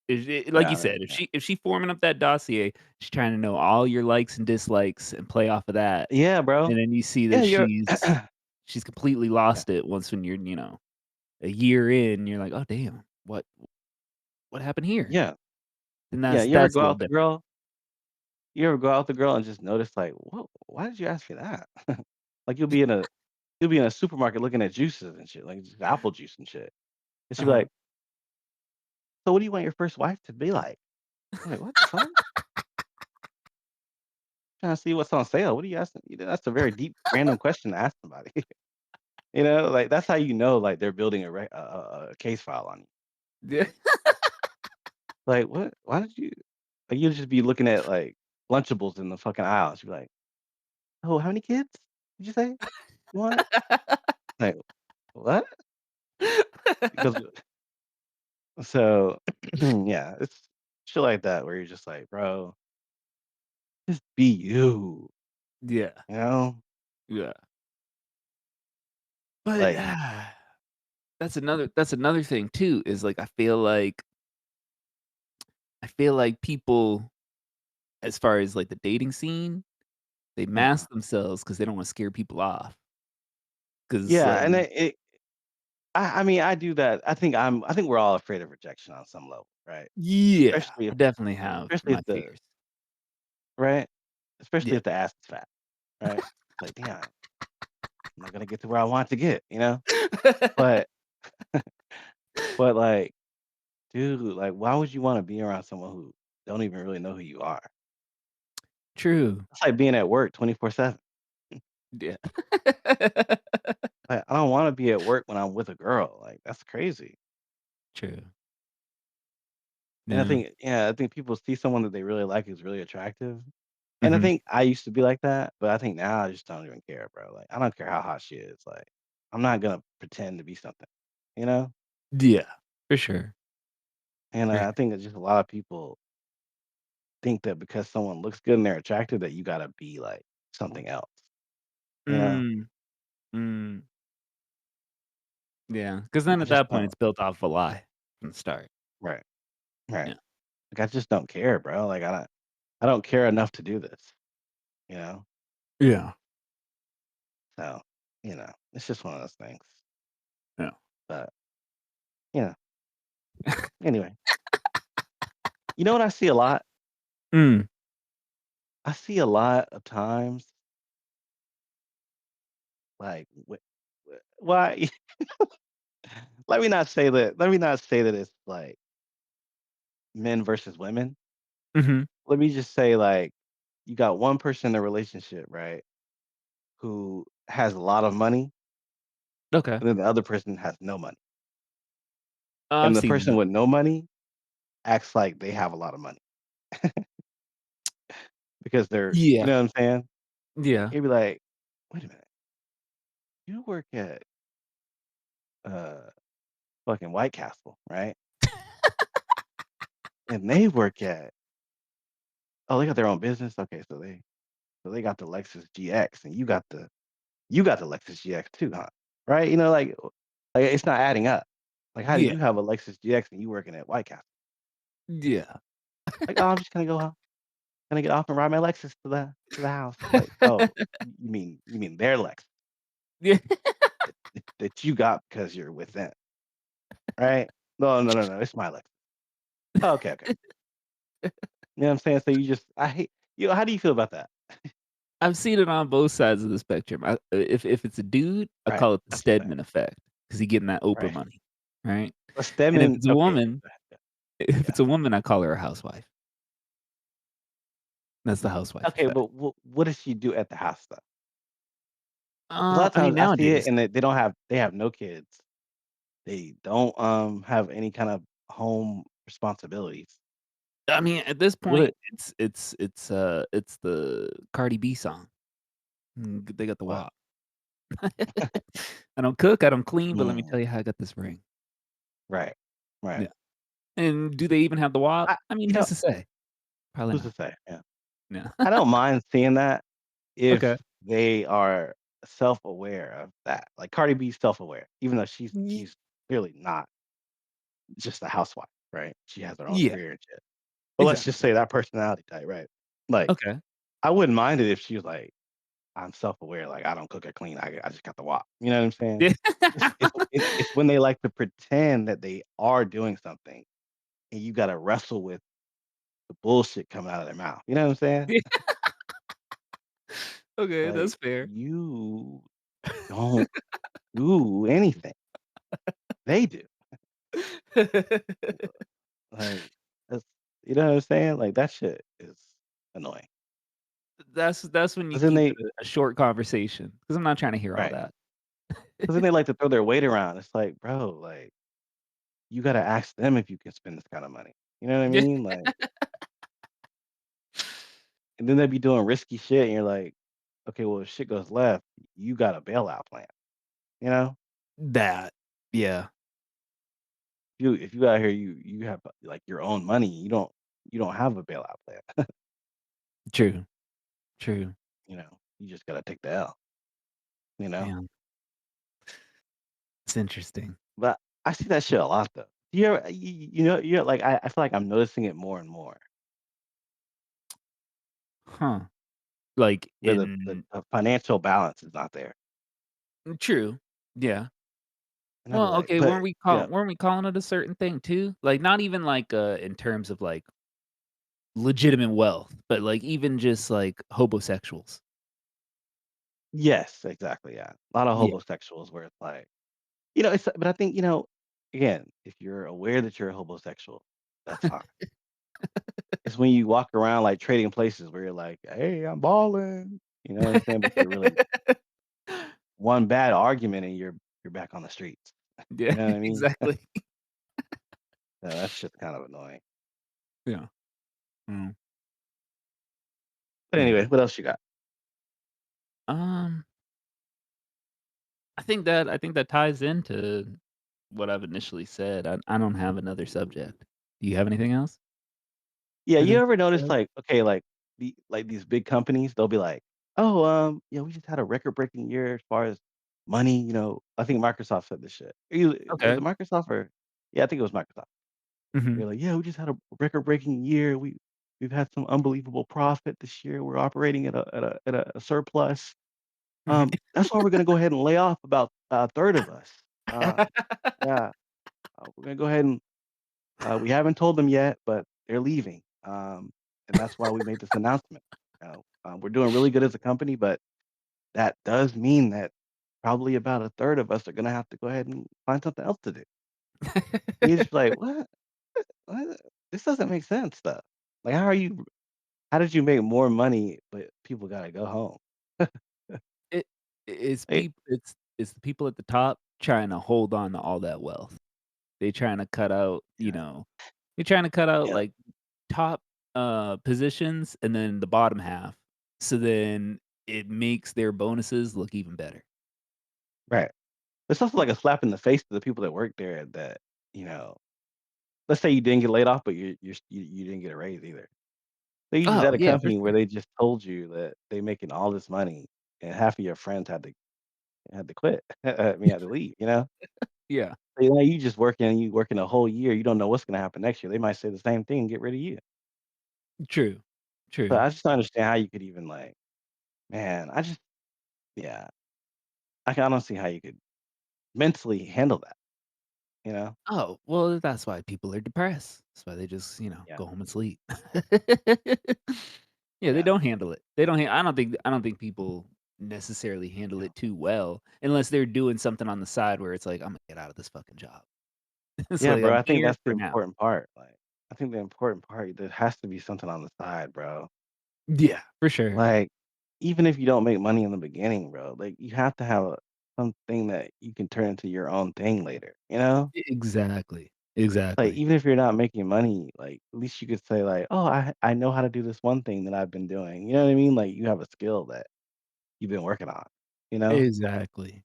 Like you
Yeah,
said,
yeah.
if she forming up that dossier, she's trying to know all your likes and dislikes and play off of that,
Yeah, bro.
and then you see
Yeah,
that
you're
she's completely
yeah,
lost it once when you're, a year in, you're like, "Oh, damn. What happened here?"
yeah,
And
yeah.
that's a little different.
You ever go out with the girl and just notice like, "Whoa, why did you ask me that?" Like, you'll be in a supermarket looking at juices and shit, like just apple juice and shit, and she'll be
Uh-huh.
like, "So what do you want your first wife to be like?" I'm like, "What the fuck? Trying to see what's on sale. What are you asking?" That's a very deep, random question to ask somebody. Like, that's how you know, like, they're building a case file on you.
Yeah.
Like, "What? Why did you" like, you'll just be looking at, like, Lunchables in the fucking aisle. She'll be like, "Oh, how many kids did you say you wanted?" Like, "What?" Because so, yeah, it's shit like that where you're just like, "Bro, just be you."
Yeah.
You know?
Yeah. But,
Like
that's another thing too, is, like, I feel like people, as far as, like, the dating scene, they
mhm.
mask themselves because they don't wanna scare people off. 'Cause,
Yeah, and I mean, I do that. I think we're all afraid of rejection on some level, right?
yeah,
Especially
I
if
definitely have
especially
my
if the
fears.
right? Especially
Yeah.
if the ass is fat, right? Like, "Damn, I'm not gonna get to where I want to get," you know? But like, dude, like, why would you wanna be around someone who don't even really know who you are?
True.
It's like being at work 24/7.
Yeah.
Like, I don't wanna be at work when I'm with a girl, like, that's crazy.
True.
And
Yeah.
I think people see someone that they really like is really attractive, and I
Mhm.
think I used to be like that, but I think now I just don't even care, bro, like, I don't care how hot she is, like, I'm not gonna pretend to be something, you know?
Yeah. For sure.
And,
For
I think that just a lot of people think that because someone looks good and they're attractive that you gotta be, like, something else, you know?
Mm. Mm. Yeah. Because
And
then
I
at
just
that point,
don't.
it's built off a lie from the start.
Right, right.
Yeah.
Like, I just don't care, bro, like, I don't care enough to do this, you know?
Yeah.
So, it's just one of those things,
Yeah.
but, you know, anyway. You know what I see a lot?
Mm.
I see a lot of times, like, why let me not say that it's, like, men versus women.
Mhm.
Let me just say, like, you got one person in a relationship, right, who has a lot of money,
Okay.
and then the other person has no money.
I've
And the
seen
person
that.
with no money acts like they have a lot of money because they're you
Yeah.
know what I'm saying?
Yeah.
You'd be like, "Wait a minute, you work at, uh, fucking White Castle, right? And they work at oh, they got their own business? Okay, so they got the Lexus GX, and you got the Lexus GX too, huh? Right? It's not adding up. Like, how do
Yeah.
you have a Lexus GX and you working at White Castle?
Yeah.
Like, "Oh, I'm just gonna get off and ride my Lexus to the house." Like, "Oh, you mean their Lexus
Yeah.
that you got because you're with them, right? No, no, no, no, it's my Lexus." "Oh, okay, okay." You know what I'm saying? So you just I hate how do you feel about that?
I've seen it on both sides of the spectrum. If it's a dude, I
Right.
call it the
That's a fact.
Stedman effect because he getting that Oprah
Right.
money, right?
But
And if
Stedman
it's a
okay,
woman
go ahead, yeah.
if
Yeah.
it's a woman, I call her a housewife. That's the housewife
Okay,
effect.
but what does she do at the house, though? 'Cause a lot of
I mean,
times I see it
nowadays,
and they have no kids. They don't, have any kind of home responsibilities.
I mean, at this
What
point,
it
it's the Cardi B song. They got the
what?
WAP. I don't cook, I don't clean, but let me
Mm,
tell you how I got this ring.
right, right.
Yeah. And do they even have the WAP?
I
I mean,
you know,
who's to say? Probably
who's to
not.
say? Yeah.
Yeah.
I don't mind seeing that
Okay.
if they are self-aware of that. Like, Cardi B's self-aware, even though
Ye
she's clearly not just a housewife. right? She has her own
Yeah,
career and shit. But let's just
exactly.
say that personality type, right? Like,
Okay.
I wouldn't mind it if she was like, "I'm self-aware, like, I don't cook or clean, I just got the wok." You know what I'm saying?
Yeah.
It's when they like to pretend that they are doing something, and you gotta wrestle with the bullshit coming out of their mouth. You know what I'm saying?
Okay,
Like,
that's fair.
you don't do anything. They do. Like, that's you know what I'm saying? Like, that shit is annoying.
That's when you
'Cause then
keep
they
it a short conversation because 'cause I'm not trying to hear all
right.
that.
'Cause then they like to throw their weight around. It's like, "Bro, like, you gotta ask them if you can spend this kind of money." You know what I
Yeah.
mean? Like, and then they be doing risky shit, and you're like, "Okay, well, if shit goes left, you got a bailout plan." You know?
That. Yeah.
If you out here, you have, like, your own money, you don't have a bailout plan.
True, true.
You know? You just gotta take the L, you know?
Man, it's interesting.
But I see that shit a lot, though. You ever you know, like, I feel like I'm noticing it more and more,
Huh. Like,
where the financial balance is not there.
true. Yeah.
And I'll be
Well,
like,
okay,
"But" yeah.
weren't we calling it a certain thing too? Like, not even like, in terms of, like, legitimate wealth, but, like, even just, like, hobosexuals.
Yes, exactly, yeah. A lot of
Yeah.
homosexuals where it's like it's but I think, again, if you're aware that you're a homosexual, that's fine. It's when you walk around, like, trading places where you're like, "Hey, I'm balling." You know what I'm saying? But you're really one bad argument and you're back on the streets.
Yeah,
You know what I mean?
exactly.
Yeah, that's just kind of annoying.
Yeah. Mm,
But anyway,
man.
what else you got?
Um, I think that ties into what I've initially said. I don't have another subject. Do you have anything else
Yeah,
for
you
this
ever notice,
episode?
like, okay, like, these big companies, they'll be like, "Oh, yeah, we just had a record-breaking year as far as money," I think Microsoft said this shit. Was
Okay.
it Microsoft or yeah, I think it was Microsoft.
Mhm.
They're like, "Yeah, we just had a record-breaking year. We've had some unbelievable profit this year. We're operating at a surplus.
Mhm.
That's why we're gonna go ahead and lay off about a third of us. Yeah, we're gonna go ahead and we haven't told them yet, but they're leaving, and that's why we made this announcement. We're doing really good as a company, but that does mean that probably about a third of us are gonna have to go ahead and find something else to do." And you're just like, "What? What? This doesn't make sense, though. Like, how did you make more money, but people gotta go home?"
It
Hey,
it's the people at the top trying to hold on to all that wealth. They trying to cut out,
yeah,
they're trying to cut out,
yeah,
like, top, positions and then the bottom half, so then it makes their bonuses look even better.
right. It's also like a slap in the face to the people that work there that, you know let's say you didn't get laid off, but you didn't get a raise either. So you just
Oh,
at a
yeah, for
company where
sure.
they just told you that they making all this money, and half of your friends had to quit. I mean, had to leave, you know?
Yeah.
So, you working a whole year, you don't know what's gonna happen next year. They might say the same thing and get rid of you.
True.
So
True.
I just don't understand how you could even like man, yeah, I don't see how you could mentally handle that, you know?
Oh, well, that's why people are depressed. That's why they just,
Yeah,
go home and sleep. Yeah, they
yeah,
don't handle it. They don't I don't think people necessarily handle
yeah.
it too well unless they're doing something on the side where it's like, "I'm gonna get out of this fucking job." It's
Yeah,
like,
bro,
"I'm
I think
here
that's the
for now."
important part, like, I think the important part, there has to be something on the side, bro.
Yeah, for sure.
Like, even if you don't make money in the beginning, bro, like, you have to have something that you can turn into your own thing later, you know?
Exactly.
Like,
Exactly.
even if you're not making money, like, at least you could say, like, "Oh, I know how to do this one thing that I've been doing." You know what I mean? Like, you have a skill that you've been working on, you know?
Exactly.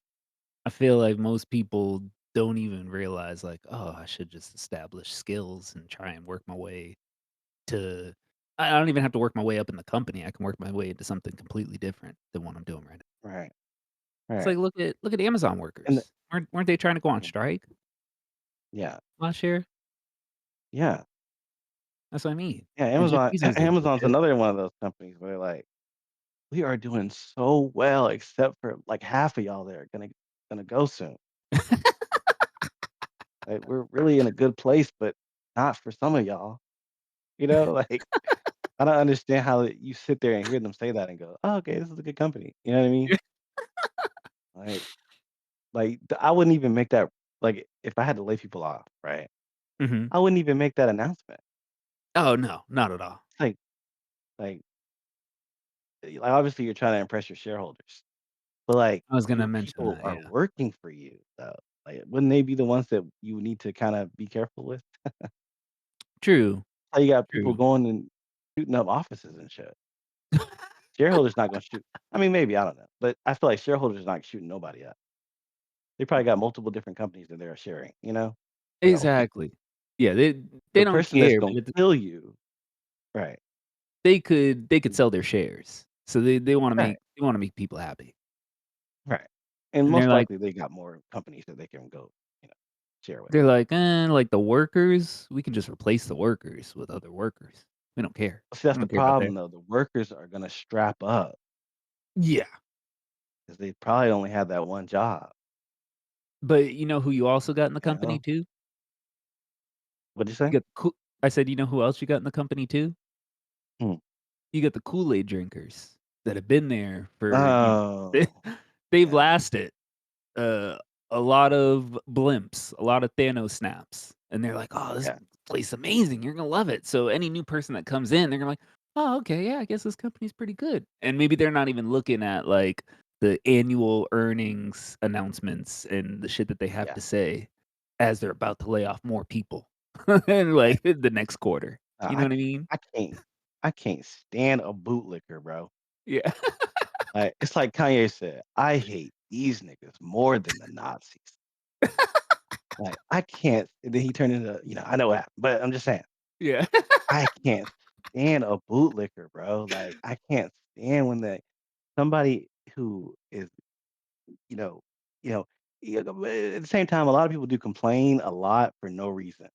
I feel like most people don't even realize like, "Oh, I should just establish skills and try and work my way to." I don't even have to work my way up in the company. I can work my way into something completely different than what I'm doing right now.
Right,
It's
right.
like, look at Amazon
And the
workers. Weren't they trying to go on
yeah,
strike
yeah.
last year?
Yeah.
That's what I mean.
Yeah,
And Jeff
Amazon
Bezos is
Amazon's
legit.
another one of those companies where, like, "We are doing so well except for, like, half of y'all that are gonna go soon. Like, we're really in a good place, but not for some of y'all." You know, like, I don't understand how you sit there and hear them say that and go, "Oh, okay, this is a good company." You know what I mean? Like I wouldn't even make that like, if I had to lay people off, right?
Mhm.
I wouldn't even make that announcement.
Oh, no, not at all.
Like like obviously, you're trying to impress your shareholders, but, like,
I was gonna
your
mention
people
that,
are
yeah.
working for you, though. Like, wouldn't they be the ones that you need to kinda be careful with?
True,
How you got people
true.
going and shooting up offices and shit. Shareholders not gonna shoot I mean, maybe, I don't know, but I feel like shareholders not shooting nobody up. They probably got multiple different companies that they're sharing, you know? They got
Exactly. Yeah, they
the
don't
person that's
care,
gonna
but at
kill you right,
they could sell their shares. So they wanna
right,
make people happy.
right, and
And they're
most
like
likely, they got more companies that they can go, you know, share with.
they're like, like the workers, we can just replace the workers with other workers. We don't care.
See, that's
We
the
don't care about
problem,
their."
though, the workers are gonna strap up
Yeah.
because they probably only had that one job,
But you know who you also got in the
you
company
know?
too?
What'd you
You
say?
got Koo I said, "You know who else you got in the company too?"
Hmm.
You got the Kool-Aid drinkers that have been there for,
Oh,
they've
yeah,
lasted. uh, a lot of blimps, a lot of Thanos snaps, and they're like, "Oh, this
yeah,
place amazing, you're gonna love it." So any new person that comes in, they're gonna like, "Oh, okay, yeah, I guess this company's pretty good." And maybe they're not even looking at, like, the annual earnings announcements and the shit that they have
yeah,
to say as they're about to lay off more people in,
yeah.
like, the next quarter. You know
I
what I mean?
I can't I can't stand a bootlicker, bro.
Yeah.
Like, it's like Kanye said, "I hate these niggas more than the Nazis." Like, I can't and then he turned into I know what happened, but I'm just saying,
Yeah.
I can't stand a bootlicker, bro. Like, I can't stand when somebody who is, you know you know, but at the same time, a lot of people do complain a lot for no reason.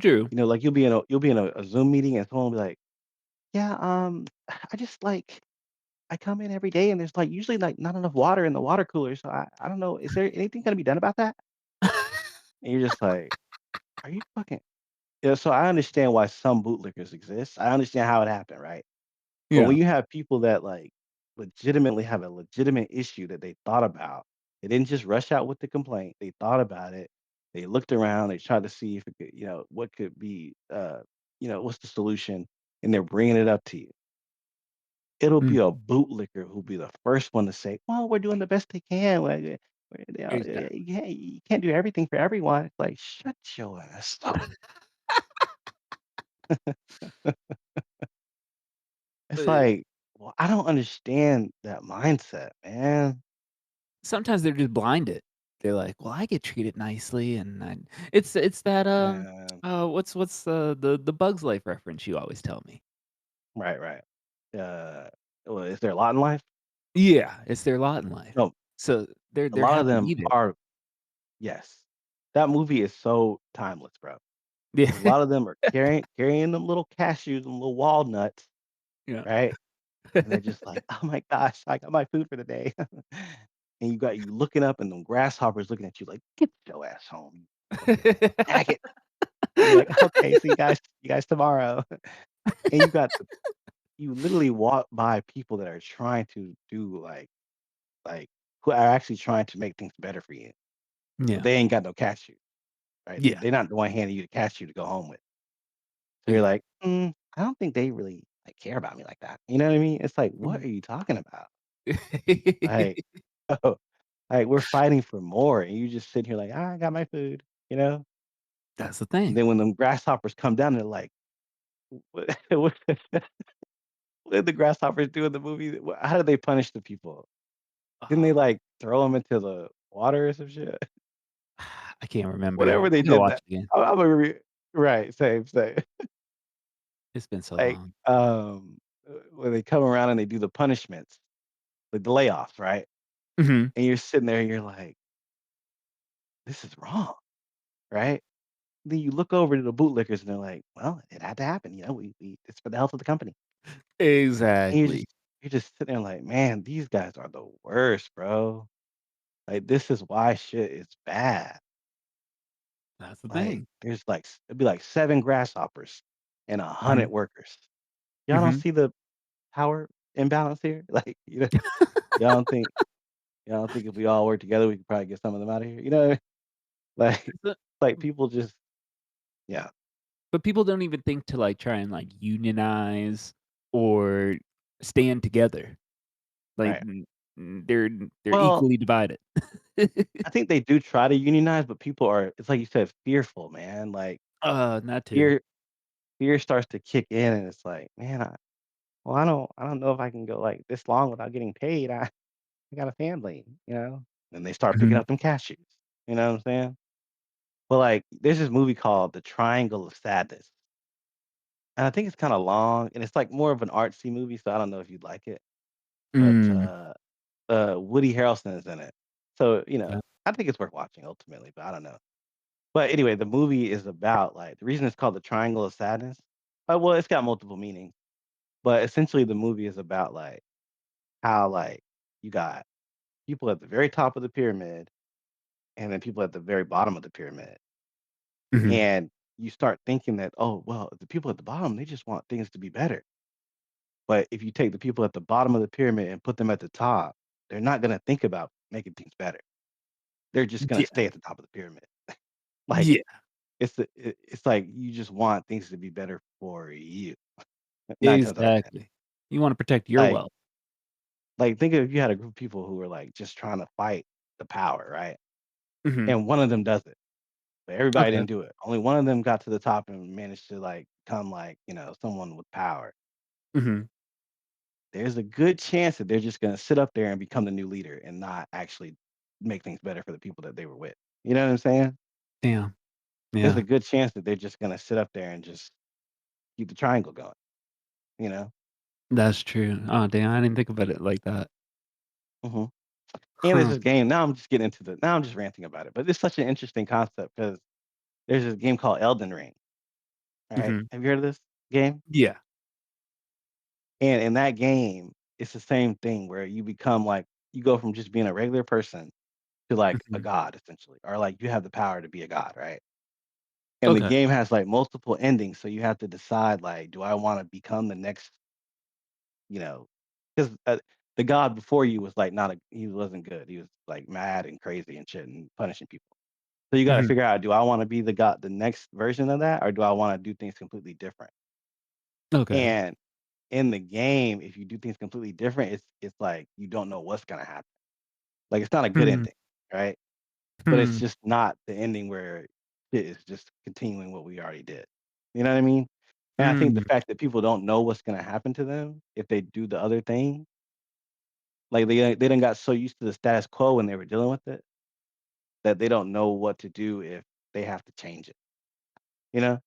True.
Like, you'll be in a Zoom meeting and someone will be like, "Yeah, I just, like I come in every day and there's, like, usually, like, not enough water in the water cooler, so I don't know, is there anything gonna be done about that?" And you're just like, "Are you fucking" Yeah, so I understand why some bootlickers exist. I understand how it happened, right? But when
Yeah.
you have people that, like, legitimately have a legitimate issue that they thought about, they didn't just rush out with the complaint, they thought about it, they looked around, they tried to see if it could what could be, what's the solution, and they're bringing it up to you. It'll be a
Mhm.
bootlicker who'll be the first one to say, "Well, we're doing the best they can. Like,
Exactly.
you can't do everything for everyone." It's like, shut your ass up. It's
But
like, well, I don't understand that mindset, man.
sometimes they're just blinded. They're like, "Well, I get treated nicely," and I it's that,
Man.
what's the Bugs Life reference you always tell me?
Right, right. Uh, well, is there a lot in life?
Yeah, it's their lot in life.
No,
So
a
they're
lot of
happy to
them
be there.
are yes. That movie is so timeless, bro.
Yeah.
'Cause a lot of them are carrying them little cashews and little walnuts,
Yeah.
right? And they're just like, "Oh my gosh, I got my food for the day." And you got you looking up and them grasshoppers looking at you like, "Get your ass home, you fucking faggot." And you're like, "Okay, see you guys tomorrow." And you literally walk by people that are trying to do like who are actually trying to make things better for you, but
Yeah.
they ain't got no cashew, right?
Yeah.
They're not the one handing you the cashew to go home with. So you're
Yeah.
like, I don't think they really like care about me like that. You know what I mean? It's like, what
Mhm.
are you talking about? Like, oh, like we're fighting for more, and you just sitting here like, I got my food, you know.
That's the
And
thing.
then when them grasshoppers come down, they're like, what, what did the grasshoppers do in the movie? How did they punish the people? Didn't they
Uh,
like throw them into the water or some shit?
I can't remember.
Whatever they
I gotta
did
watch
that.
it again.
I'm a right, same, same.
It's been so
Like,
long.
when they come around and they do the punishments, like the layoffs, right?
Mhm.
And you're sitting there and you're like, "This is wrong," right? then you look over to the bootlickers and they're like, "Well, it had to happen, you know, we it's for the health of the company." And
Exactly.
you're just sitting there like, "Man, these guys are the worst, bro." Like, this is why shit is bad.
That's the
Like,
thing.
there's it'd be like 7 grasshoppers and 100
Mhm.
workers. Y'all don't
Mhm.
see the power imbalance here? Like, y'all don't think y'all don't think if we all work together, we could probably get some of them out of here? You know what I mean? Like
But
like people just yeah,
but people don't even think to, like, try and, like, unionize or stand together. Like,
right.
they're
Well,
equally divided.
I think they do try to unionize, but people are it's like you said, fearful, man. Like,
Not to.
fear fear starts to kick in and it's like, "Man, I don't know if I can go, like, this long without getting paid. I got a family," you know? And they start picking
Mhm.
up them cashews, you know what I'm saying? But, like, there's this movie called The Triangle of Sadness, and I think it's kinda long, and it's, like, more of an artsy movie, so I don't know if you'd like it, but,
Mm.
Woody Harrelson is in it. So,
Yeah.
I think it's worth watching ultimately, but I don't know. But anyway, the movie is about, like the reason it's called The Triangle of Sadness well, it's got multiple meanings, but essentially the movie is about, like, how, like, you got people at the very top of the pyramid and then people at the very bottom of the pyramid.
Mhm.
And you start thinking that, "Oh, well, the people at the bottom, they just want things to be better." But if you take the people at the bottom of the pyramid and put them at the top, they're not gonna think about making things better. They're just gonna
Yeah.
stay at the top of the pyramid. Like,
Yeah.
it's like you just want things to be better for you 9 times out of 10.
Exactly. You wanna protect your
Like
wealth.
think of if you had a group of people who were, like, just trying to fight the power, right?
Mhm.
And one of them does it, but everybody
Okay.
didn't do it. Only one of them got to the top and managed to, like, become, like, someone with power.
Mhm.
There's a good chance that they're just gonna sit up there and become the new leader and not actually make things better for the people that they were with. You know what I'm saying?
Damn.
There's
Yeah.
a good chance that they're just gonna sit up there and just keep the triangle going, you know?
That's true. Oh, damn, I didn't think about it like that.
Mhm. And there's
Huh.
this game now I'm just ranting about it, but it's such an interesting concept because there's this game called Elden Ring, right?
Mhm.
Have you heard of this game?
Yeah.
And in that game, it's the same thing where you go from just being a regular person to, like, a
Mhm.
god, essentially, or, like, you have the power to be a god, right? And the
Okay.
game has, like, multiple endings, so you have to decide, like, do I wanna become the next, you know 'cause, the god before you was, like, not a he wasn't good. He was, like, mad and crazy and shit and punishing people. So you gotta
Mhm.
figure out, do I wanna be the next version of that, or do I wanna do things completely different?
Okay.
And in the game, if you do things completely different, it's like you don't know what's gonna happen. Like, it's not a good
Hmm.
ending, right? But it's
Hmm.
just not the ending where it is just continuing what we already did. You know what I mean? And I think the
Mm.
fact that people don't know what's gonna happen to them if they do the other thing, like, they done got so used to the status quo when they were dealing with it, that they don't know what to do if they have to change it, you know?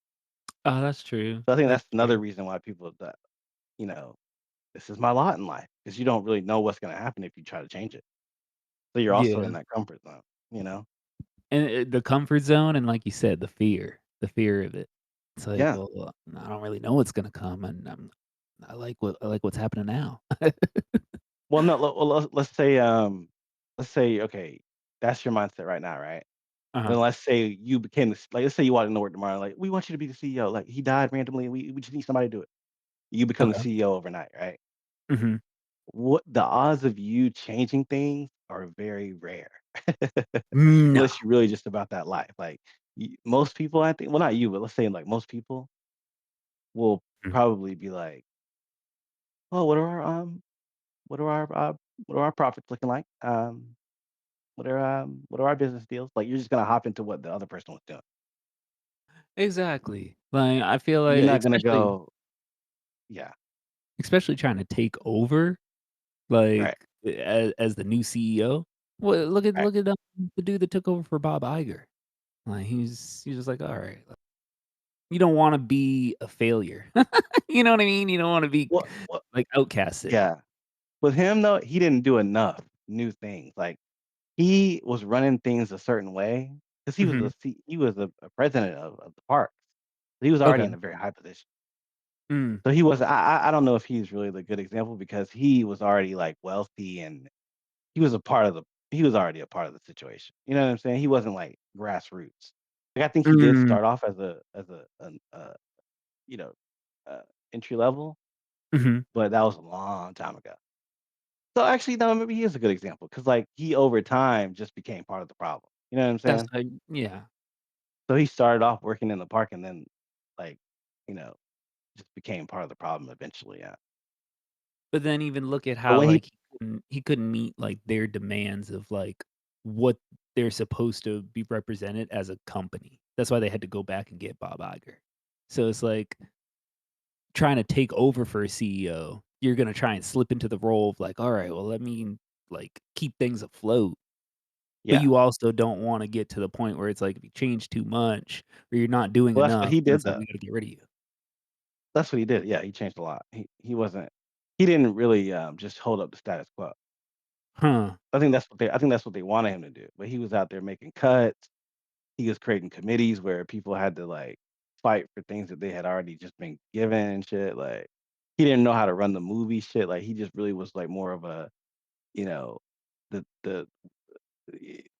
Oh, that's true.
So I think
That's
that's another
true.
reason why people that you know, this is my lot in life because you don't really know what's gonna happen if you try to change it. So you're also in
Yeah.
that comfort zone, you know?
And, the comfort zone and like you said, the fear of it. It's like,
Yeah.
well, I don't really know what's gonna come, and I like what's happening now.
Well, no, let's say, okay, that's your mindset right now, right? Then
Uh-huh.
let's say you became the let's say you walk into work tomorrow, like, "We want you to be the CEO." Like, he died randomly, we just need somebody to do it. You become the
Okay.
CEO overnight, right?
Mhm.
What the odds of you changing things are very rare.
No.
Unless you're really just about that life. Like, most people, I think, well, not you, but let's say like most people will
Mm.
probably be like, "Oh, what are our what are our profits looking like? What are our business deals?" Like, you're just gonna hop into what the other person was doing.
Exactly. Like, I feel like
You're not gonna go, yeah,
especially trying to take over, like,
right,
as the new CEO. Well,
right.
the dude that took over for Bob Iger. Like, he's just like, "Alright." You don't wanna be a failure. You know what I mean? You don't wanna be,
What
like, outcasted.
yeah. With him though, he didn't do enough new things. Like, he was running things a certain way 'cause
Mhm.
he was a president of the park. He was already
Okay.
in a very high position.
Mm.
So he was I don't know if he's really the good example because he was already, like, wealthy and he was a part of the he was already a part of the situation. You know what I'm saying? He wasn't, like, grassroots. Like, I think he did
Mm.
start off as a an you know, uh, entry level,
Mhm.
but that was a long time ago. So, actually, no, maybe he is a good example because, like, he over time just became part of the problem. You know what I'm
That's
saying?
like yeah.
So he started off working in the park and then, like, you know, just became part of the problem eventually, yeah.
But then even look at
But
how,
when he
like, he couldn't meet, like, their demands of, like, what they're supposed to be represented as a company. That's why they had to go back and get Bob Iger. So it's like trying to take over for a CEO, you're gonna try and slip into the role of like, "Alright, well, let me, like, keep things afloat." But
yeah.
you also don't wanna get to the point where it's like, if you change too much or you're not doing
Well, that's what
enough,
he
then
did,
it's like,
though.
"We gotta get rid of you."
That's what he did, yeah, he changed a lot. He wasn't he didn't really, just hold up the status quo.
Huh.
I think that's what they wanted him to do, but he was out there making cuts. He was creating committees where people had to, like, fight for things that they had already just been given and shit, like, he didn't know how to run the movie shit, like, he just really was, like, more of a, you know, the the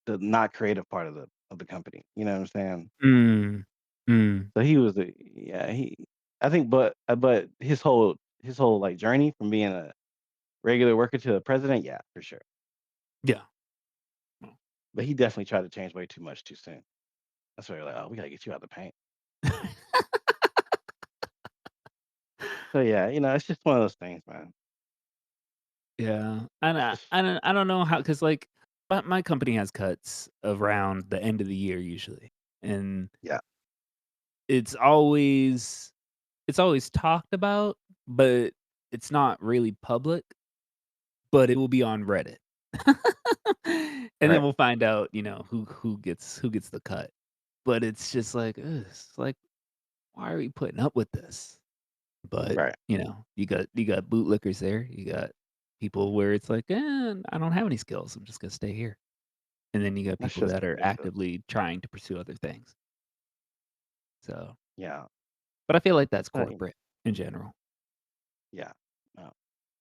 the not creative part of the company, you know what I'm saying?
Mm. Mm.
So he was a yeah, he I think but his whole, like, journey from being a regular worker to a president, yeah, for sure.
Yeah.
But he definitely tried to change way too much too soon. That's why you're like, "Oh, we gotta get you out the paint." So, yeah, it's just one of those things, man.
Yeah, and
It's
I
just
I don't I don't know how because like, my company has cuts around the end of the year usually, and
yeah,
it's always it's always talked about, but it's not really public, but it will be on Reddit. And then
right,
we'll find out, who gets the cut. But it's just like, ugh, it's like, why are we putting up with this? But,
right.
you got bootlickers there, you got people where it's like, I don't have any skills, I'm just gonna stay here." And then you got
That's
people
just
that are
ridiculous.
actively trying to pursue other things. So
Yeah,
but I feel like that's
but,
corporate in general.
yeah, no.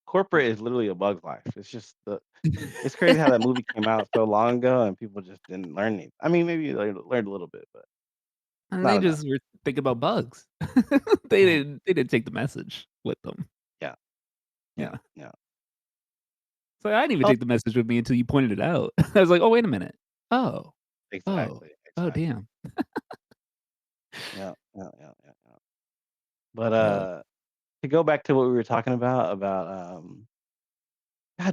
Corporate is literally a bug's life. It's crazy how that movie came out so long ago and people just didn't learn anything. I mean, maybe they learned a little bit, but
And they
not enough.
just were thinking about bugs.
Mhm.
They didn't take the message with them.
Yeah, yeah,
Yeah.
yeah.
So I didn't even
Oh,
take the message with me until you pointed it out. I was like, "Oh, wait a minute. Oh. Oh.
exactly,
Oh,
exactly.
damn."
Yeah, yeah, yeah, yeah, yeah. But,
Yeah.
to go back to what we were talking about, god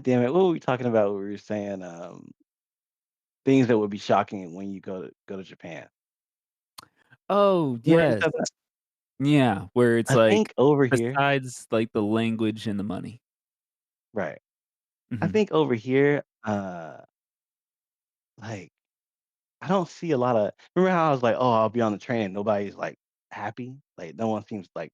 damn it, what were we talking about? We were saying, things that would be shocking when you go to Japan.
Oh,
You already
yes.
said that?
Yeah, where it's
I
like,
think over here
besides, like, the language and the money.
right. I
Mhm.
think over here, like, I don't see a lotta remember how I was like, "Oh, I'll be on the train and nobody's, like, happy?" Like, no one seems like,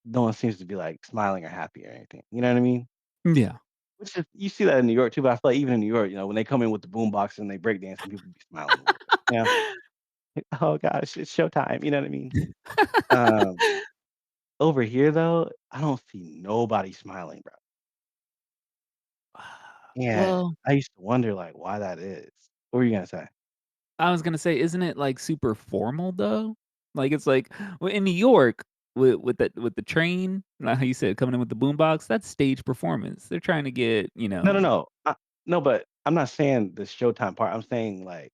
no one seems to be, like, smiling or happy or anything, you know what I mean?
Yeah.
Which is you see that in New York too, but I feel like even in New York, when they come in with the boombox and they break dance and people be smiling a little bit, you know? Like, "Oh gosh, it's showtime," you know what I mean? Um, over here, though, I don't see nobody smiling, bro. And
Well,
I used to wonder, like, why that is. What were you gonna say?
I was gonna say, isn't it, like, super formal, though? Like, it's like well, in New York, with the train, like how you said, coming in with the boombox, that's stage performance. They're trying to get,
No, no, no. No, but I'm not saying the showtime part. I'm saying, like,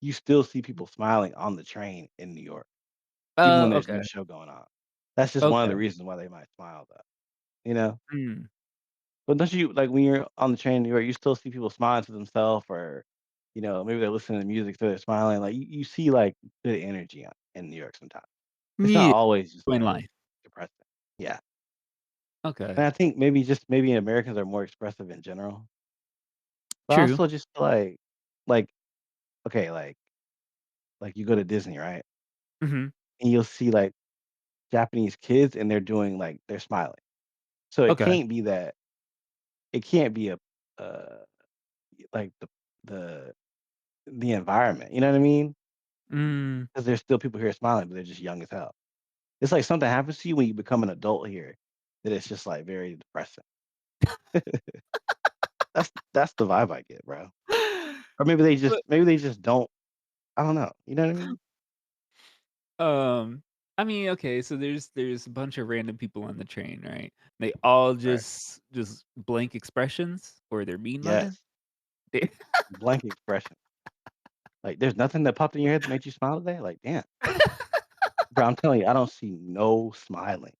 you still see people smiling on the train in New York, even when
Oh,
there's no
okay,
show going on. That's just one of the
okay.
reasons why they might smile, though, you know?
Mm.
But don't you like, when you're on the train in New York, you still see people smiling to themselves or, maybe they're listening to music, so they're smiling, like, you see, like, good energy in New York sometimes. It's not
Yeah,
always just,
in
like,
life.
depressing. Yeah.
Okay.
And I think maybe Americans are more expressive in general, but
True.
also just, like, okay, like, you go to Disney, right?
Mhm.
And you'll see, like, Japanese kids, and they're smiling. So
Okay.
it can't be a, uh, like, the the environment, you know what I mean?
Mm.
Because there's still people here smiling, but they're just young as hell. It's like something happens to you when you become an adult here, that it's just, like, very depressing. That's the vibe I get, bro. Or
But,
maybe they just don't I don't know, you know what I mean?
um, I mean, okay, so there's a bunch of random people on the train, right? They all
Right.
just blank expressions or they're mean mugging?
Yes.
They
Blank expression. Like, there's nothing that popped in your head that made you smile today? Like, damn. Bro, I'm telling you, I don't see no smiling.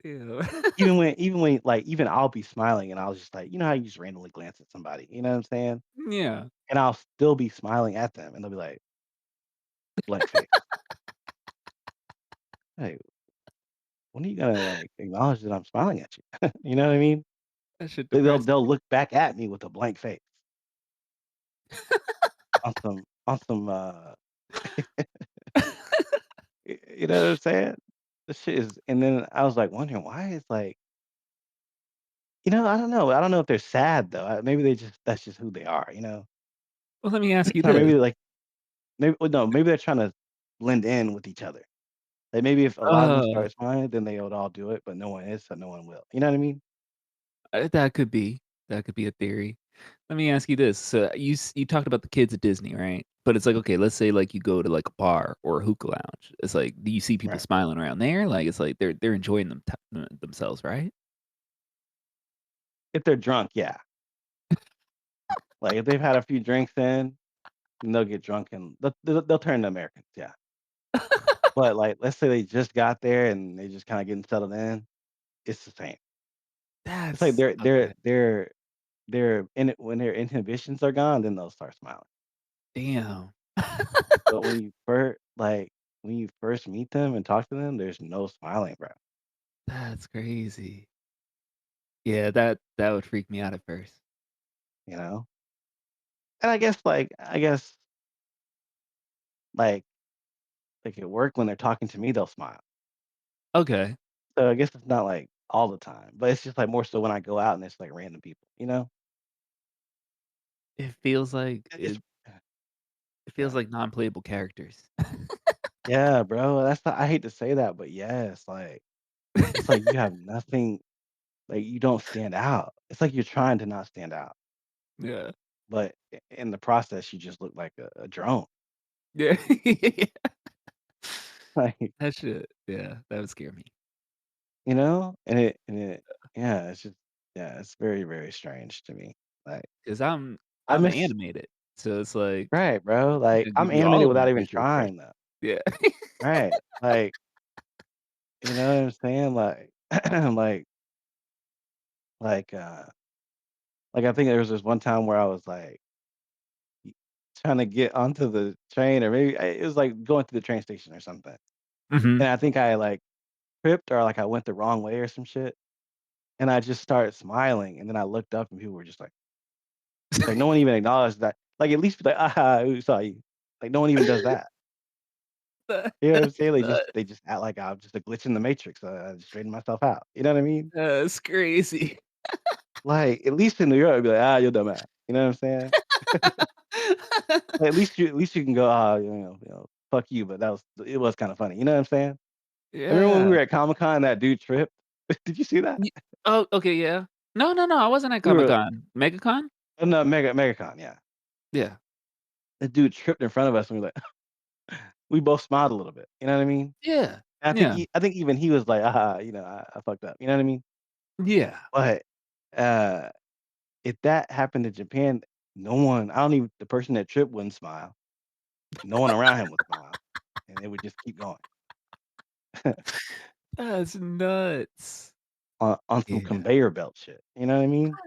Ew.
Even I'll be smiling and I'll just like, you know how you just randomly glance at somebody, you know what I'm saying?
Yeah.
And I'll still be smiling at them and they'll be like, blank face. Hey, when are you gonna like acknowledge that I'm smiling at you? You know what I mean?
That shit
They'll
depressing.
look back at me with a blank face on some you know what I'm saying? This shit is and then I was like wondering why it's like, I don't know. I don't know if they're sad though. Maybe they just that's just who they are, you know?
Well, let me ask you
Or
this.
maybe well, no, maybe they're trying to blend in with each other. Like, maybe if a lot of them
Uh,
start smiling, then they would all do it, but no one is, so no one will. You know what I mean?
that could be. That could be a theory. Let me ask you this. So you talked about the kids at Disney, right? But it's like, okay, let's say like you go to like a bar or a hookah lounge. It's like, do you see people
Right.
smiling around there? Like it's like they're enjoying themselves, right?
If they're drunk, yeah. Like, if they've had a few drinks in, then they'll get drunk and they'll turn to Americans, yeah. But, like, let's say they just got there and they just kinda getting settled in, it's the same. It's like
That's okay.
they're in it when their inhibitions are gone, then they'll start smiling.
Damn.
But when you first meet them and talk to them, there's no smiling, bro,
That's crazy. Yeah, that would freak me out at first.
you know? And like like at work when they're talking to me, they'll smile.
Okay.
So I guess it's not like all the time, but it's just like more so when I go out and it's like random people, you know?
It feels like
It's
it feels
yeah.
like non-playable characters.
Yeah, bro. I hate to say that, but yes, like it's like you have nothing like you don't stand out. It's like you're trying to not stand out,
Yeah.
but in the process you just look like a drone.
Yeah.
Like,
That shit, yeah, that would scare me.
and it yeah, it's just yeah, it's very, very strange to me. Like
'Cause
I
I'm
miss
animated, so it's like,
right, bro.
I'm
Like
gonna
I'm
give you all
animated
of my
without even
facial expressions.
trying though.
Yeah.
Right. You know what I'm saying? Like like like, uh like, I think there was this one time where I was, like, y trying to get onto the train or maybe it was, like, going to the train station or something,
Mhm.
and I think I, like, tripped or, like, I went the wrong way or some shit, and I just started smiling, and then I looked up and people were just like, no one even acknowledged that. Like, at least be like, "Aha, we saw you." Like, no one even does that. You know what I'm
That's
saying?
nuts.
They just act like I'm just a glitch in the matrix, I just straightened myself out. You know what I mean?
That's crazy.
Like, at least in New York, I'd be like, "Ah, you're dumbass." You know what I'm saying? Like, at least you can go, "Ah, fuck you," but it was kinda funny, you know what I'm saying? I remember when we
Yeah.
were at Comic-Con, that dude tripped. Did you see that?
Ye Oh, okay, yeah. No, no, no, I wasn't at
We were
Comic-Con. MegaCon?
no, MegaCon, yeah.
Yeah.
The dude tripped in front of us, and we're like we both smiled a little bit, you know what I mean?
Yeah.
And
Yeah.
I think even he was like, "Ah," I fucked up, you know what I mean?
Yeah.
But, uh, if that happened in Japan, no one I don't even the person that tripped wouldn't smile. No one around him would smile, and it would just keep going
That's nuts.
on some
Yeah.
conveyor belt shit, you know what I mean?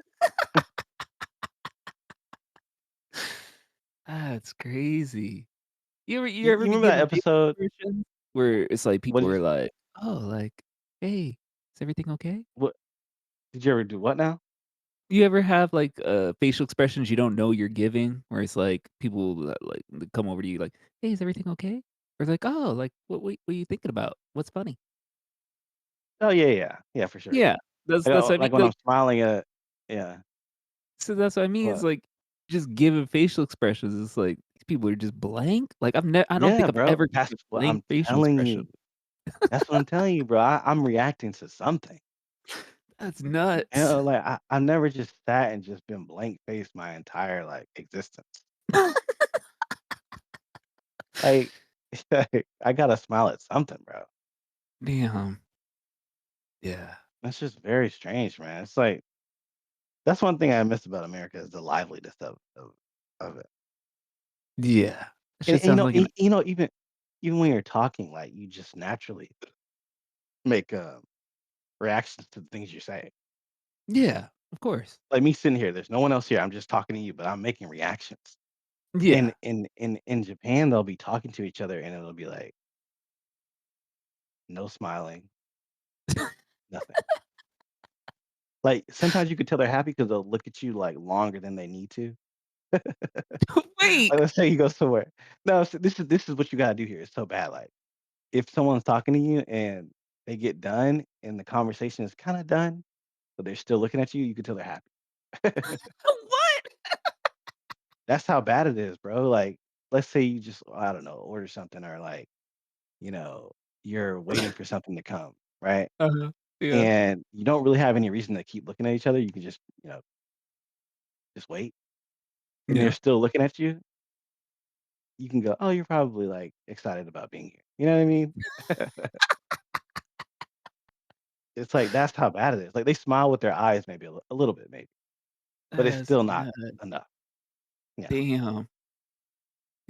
That's crazy. You ever
You
be
remember that
given facial
episode
expressions where it's like
what
people
did
are
you
like, "Oh, like, hey, is everything okay?"
what did you ever do what now?
Do you ever have, like, facial expressions you don't know you're giving, where it's like people that, like, they come over to you like, "Hey, is everything okay?" Or it's like, "Oh, like, what are you thinking about? What's funny?"
Oh, yeah, yeah. Yeah, for sure.
Yeah, that's what I mean,
Like when I'm
like,
smiling at yeah,
so that's what I mean, it's
what?
like just giving facial expressions, it's like, these people are just blank? Like, I don't think
Yeah,
I've
bro,
ever
that's
gotten a
what
blank
I'm
facial
telling you.
expression.
That's what I'm telling you, bro. I'm reacting to something.
That's
You
nuts.
know, like, I've never just sat and just been blank faced my entire, like, existence. Like, I gotta smile at something, bro.
Damn. Yeah.
That's just very strange, man. It's like that's one thing I miss about America is the liveliness of it.
Yeah. That
And
shit sounds like an
even when you're talking, like, you just naturally make, reactions to the things you say.
yeah, of course.
Like, me sitting here, there's no one else here, I'm just talking to you, but I'm making reactions.
Yeah.
In Japan, they'll be talking to each other, and it'll be like, no smiling, nothing. Like, sometimes you could tell they're happy because 'cause they'll look at you, like, longer than they need to.
Wait.
Like, let's say you go somewhere. No, so this is what you gotta do here, it's so bad, like, if someone's talking to you and they get done and the conversation is kinda done, but they're still looking at you, you can tell they're happy.
What?
That's how bad it is, bro, like, let's say you just, I don't know, order something or, like, you know, you're waiting for something to come, right?
Uh-huh. Yeah.
And you don't really have any reason to keep looking at each other, you can just, just wait, and they're
Yeah.
still looking at you, you can go, "Oh, you're probably, like, excited about being here." You know what I mean? It's like, that's how bad it is. Like, they smile with their eyes maybe a little bit maybe, but it's
That's
still not
nuts.
enough. Yeah.
Damn.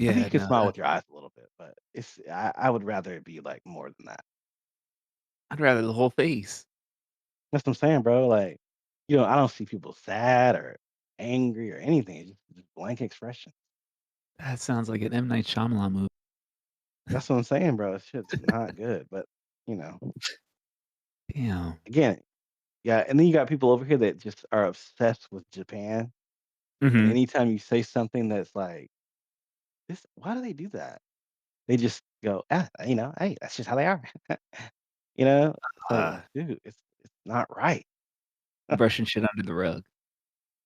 I think
Yeah,
you can
no,
smile with your eyes a little bit, but I would rather it be, like, more than that.
I'd rather the whole face.
That's what I'm saying, bro, like, I don't see people sad or angry or anything, it's just blank expression.
That sounds like an M. Night Shyamalan movie.
That's what I'm saying, bro, it's just not good, but, you know,
Damn.
again, yeah, and then you got people over here that just are obsessed with Japan, and
Mhm.
anytime you say something that's like, "This why do they do that?" They just go, "Ah, hey, that's just how they are." It's like,
Uh,
dude, it's not right.
brushing shit under the rug.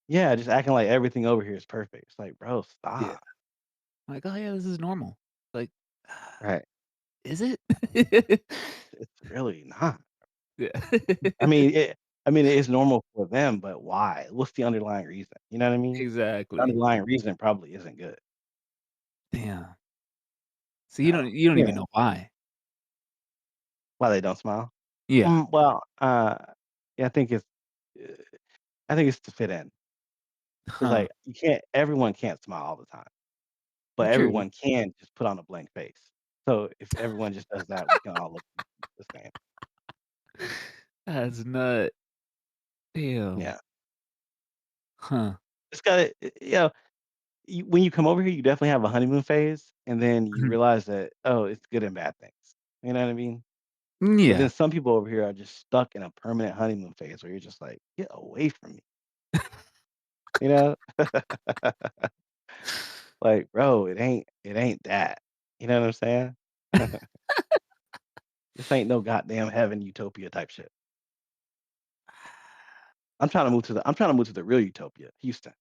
Yeah, just acting like everything over here is perfect. It's like, "Bro,
Yeah.
stop."
Like, "Oh, yeah, this is normal." Like,
Right.
is it?
It's really not.
Yeah.
I mean, it is normal for them, but why? What's the underlying reason? You know what I mean? The
Exactly.
underlying reason probably isn't good.
Damn. So
So,
you don't
you
even
know,
know why.
why they don't smile?
Yeah.
Well, yeah, uh, I think it's to fit in. It's
Huh.
like you can't everyone can't smile all the time, but
True.
everyone can just put on a blank face. So if everyone just does that, we can all look the same.
That's nut. Damn.
Yeah.
Huh.
It's gotta when you come over here, you definitely have a honeymoon phase, and then you
Mhm.
realize that, oh, it's good and bad things. You know what I mean? But then
Yeah.
some people over here are just stuck in a permanent honeymoon phase where you're just like, "Get away from me." You know? Like, "Bro, it ain't that." You know what I'm saying? This ain't no goddamn heaven utopia type shit. I'm trying to move to the real utopia, Houston.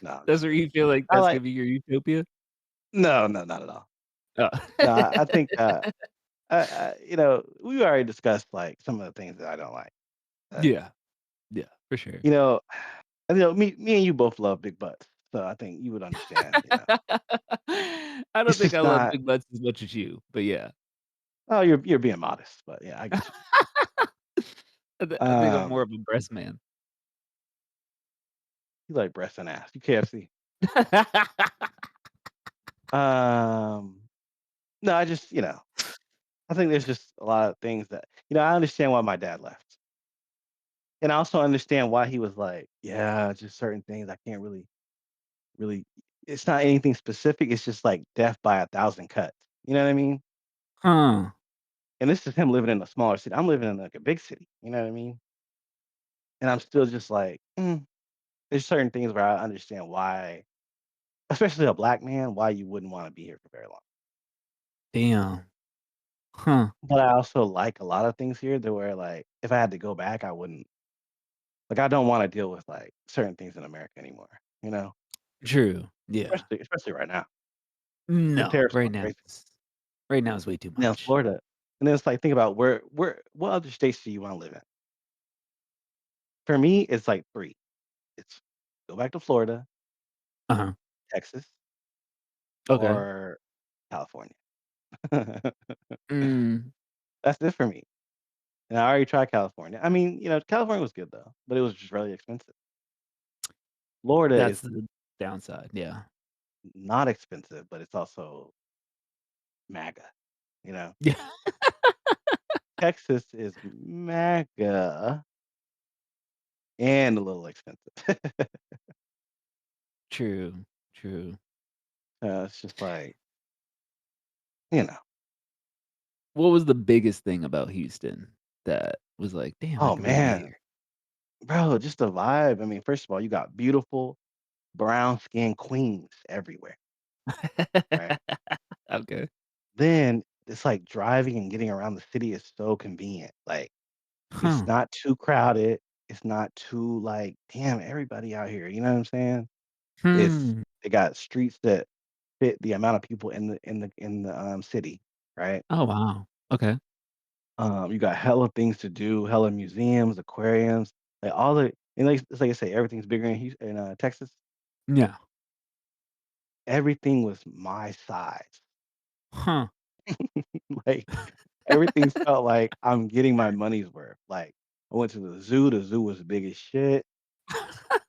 No, I'm
That's
just
where
kidding.
you feel like
I
that's
like
gonna be your utopia?
No, no, not at all.
Oh.
No, I think, we already discussed, like, some of the things that I don't like. Uh,
Yeah. Yeah, for sure.
you know, me and you both love big butts, so I think you would understand.
I don't
It's
think I
just
love
not
big butts as much as you, but yeah.
oh, you're being modest, but yeah, I get you.
I think I'm more
Um,
of a breast man.
you like breast and ass, you KFC. Um, no, I think there's just a lot of things that I understand why my dad left, and I also understand why he was like, "Yeah, just certain things I can't really." It's not anything specific. It's just like death by a thousand cuts. You know what I mean?
Huh.
And this is him living in a smaller city. I'm living in like a big city. You know what I mean? And I'm still just like, there's certain things where I understand why, especially a black man, why you wouldn't want to be here for very long.
Damn. Huh.
But I also like a lot of things here to where like if I had to go back, I wouldn't. Like, I don't wanna deal with, like, certain things in America anymore, you know?
True. Yeah.
Especially right now. The
No,
tariffs going crazy.
right now is way too
Now
much.
Florida, and then it's like, think about where what other states do you wanna live in? For me, it's like 3. It's go back to Florida,
Uh-huh.
Texas,
Okay.
or California.
Mm,
That's it for me, and I already tried California. I mean, California was good though, but it was just really expensive. Florida
that's
is
the downside, yeah.
not expensive, but it's also MAGA, you know?
Yeah.
Texas is MAGA and a little expensive.
True, true.
It's just like, you know
What was the biggest thing about Houston that was like, "Damn, I
oh,
could really be
man,
here?"
bro, just the vibe. I mean, first of all, you got beautiful brown-skinned queens everywhere, right?
Okay.
Then it's like driving and getting around the city is so convenient. Like, it's
Huh.
not too crowded. It's not too like, damn, everybody out here. You know what I'm saying? It's
Hmm.
they got streets that fit the amount of people in the city, right?
Oh, wow. Okay.
You got hella things to do, hella museums, aquariums, like all the and like it's like I say, everything's bigger in Texas.
Yeah.
Everything was my size.
Huh.
Like everything felt like I'm getting my money's worth. Like I went to the zoo was big as shit.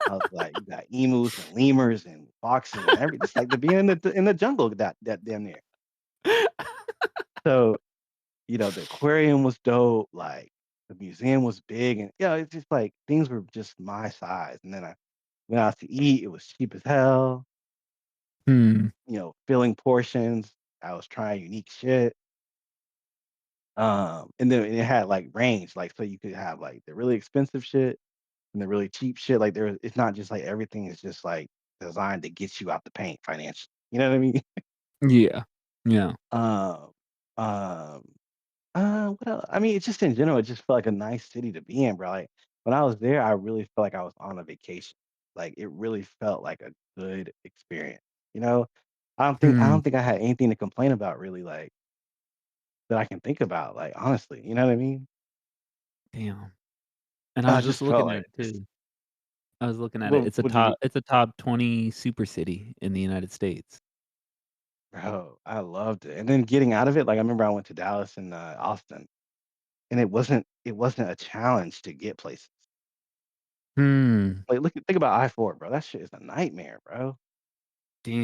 I was like, you got emus and lemurs and foxes and everything. It's like to be in the jungle that damn near. So, the aquarium was dope, like the museum was big and it's just like things were just my size. And then I went out to eat, it was cheap as hell,
Hmm.
filling portions. I was trying unique shit. And then it had like range, like so you could have like the really expensive shit and the really cheap shit. Like it's not just like everything is just like designed to get you out the paint financially. You know what I mean?
Yeah. Yeah.
Um, um, what else? I mean, it's just in general, it just felt like a nice city to be in, bro. Like when I was there, I really felt like I was on a vacation. Like it really felt like a good experience. You know, I
Hmm.
don't think I had anything to complain about really, like that I can think about. Like honestly, you know what I mean?
Damn. And I
I
was just
just felt
looking at
like
it too. I was looking at it.
what would you be,
It's a top 20 super city in the United States.
bro? I loved it, and then getting out of it, like I remember I went to Dallas and Austin, and it wasn't a challenge to get places.
Hmm.
Like think about I-4, bro. That shit is a nightmare, bro.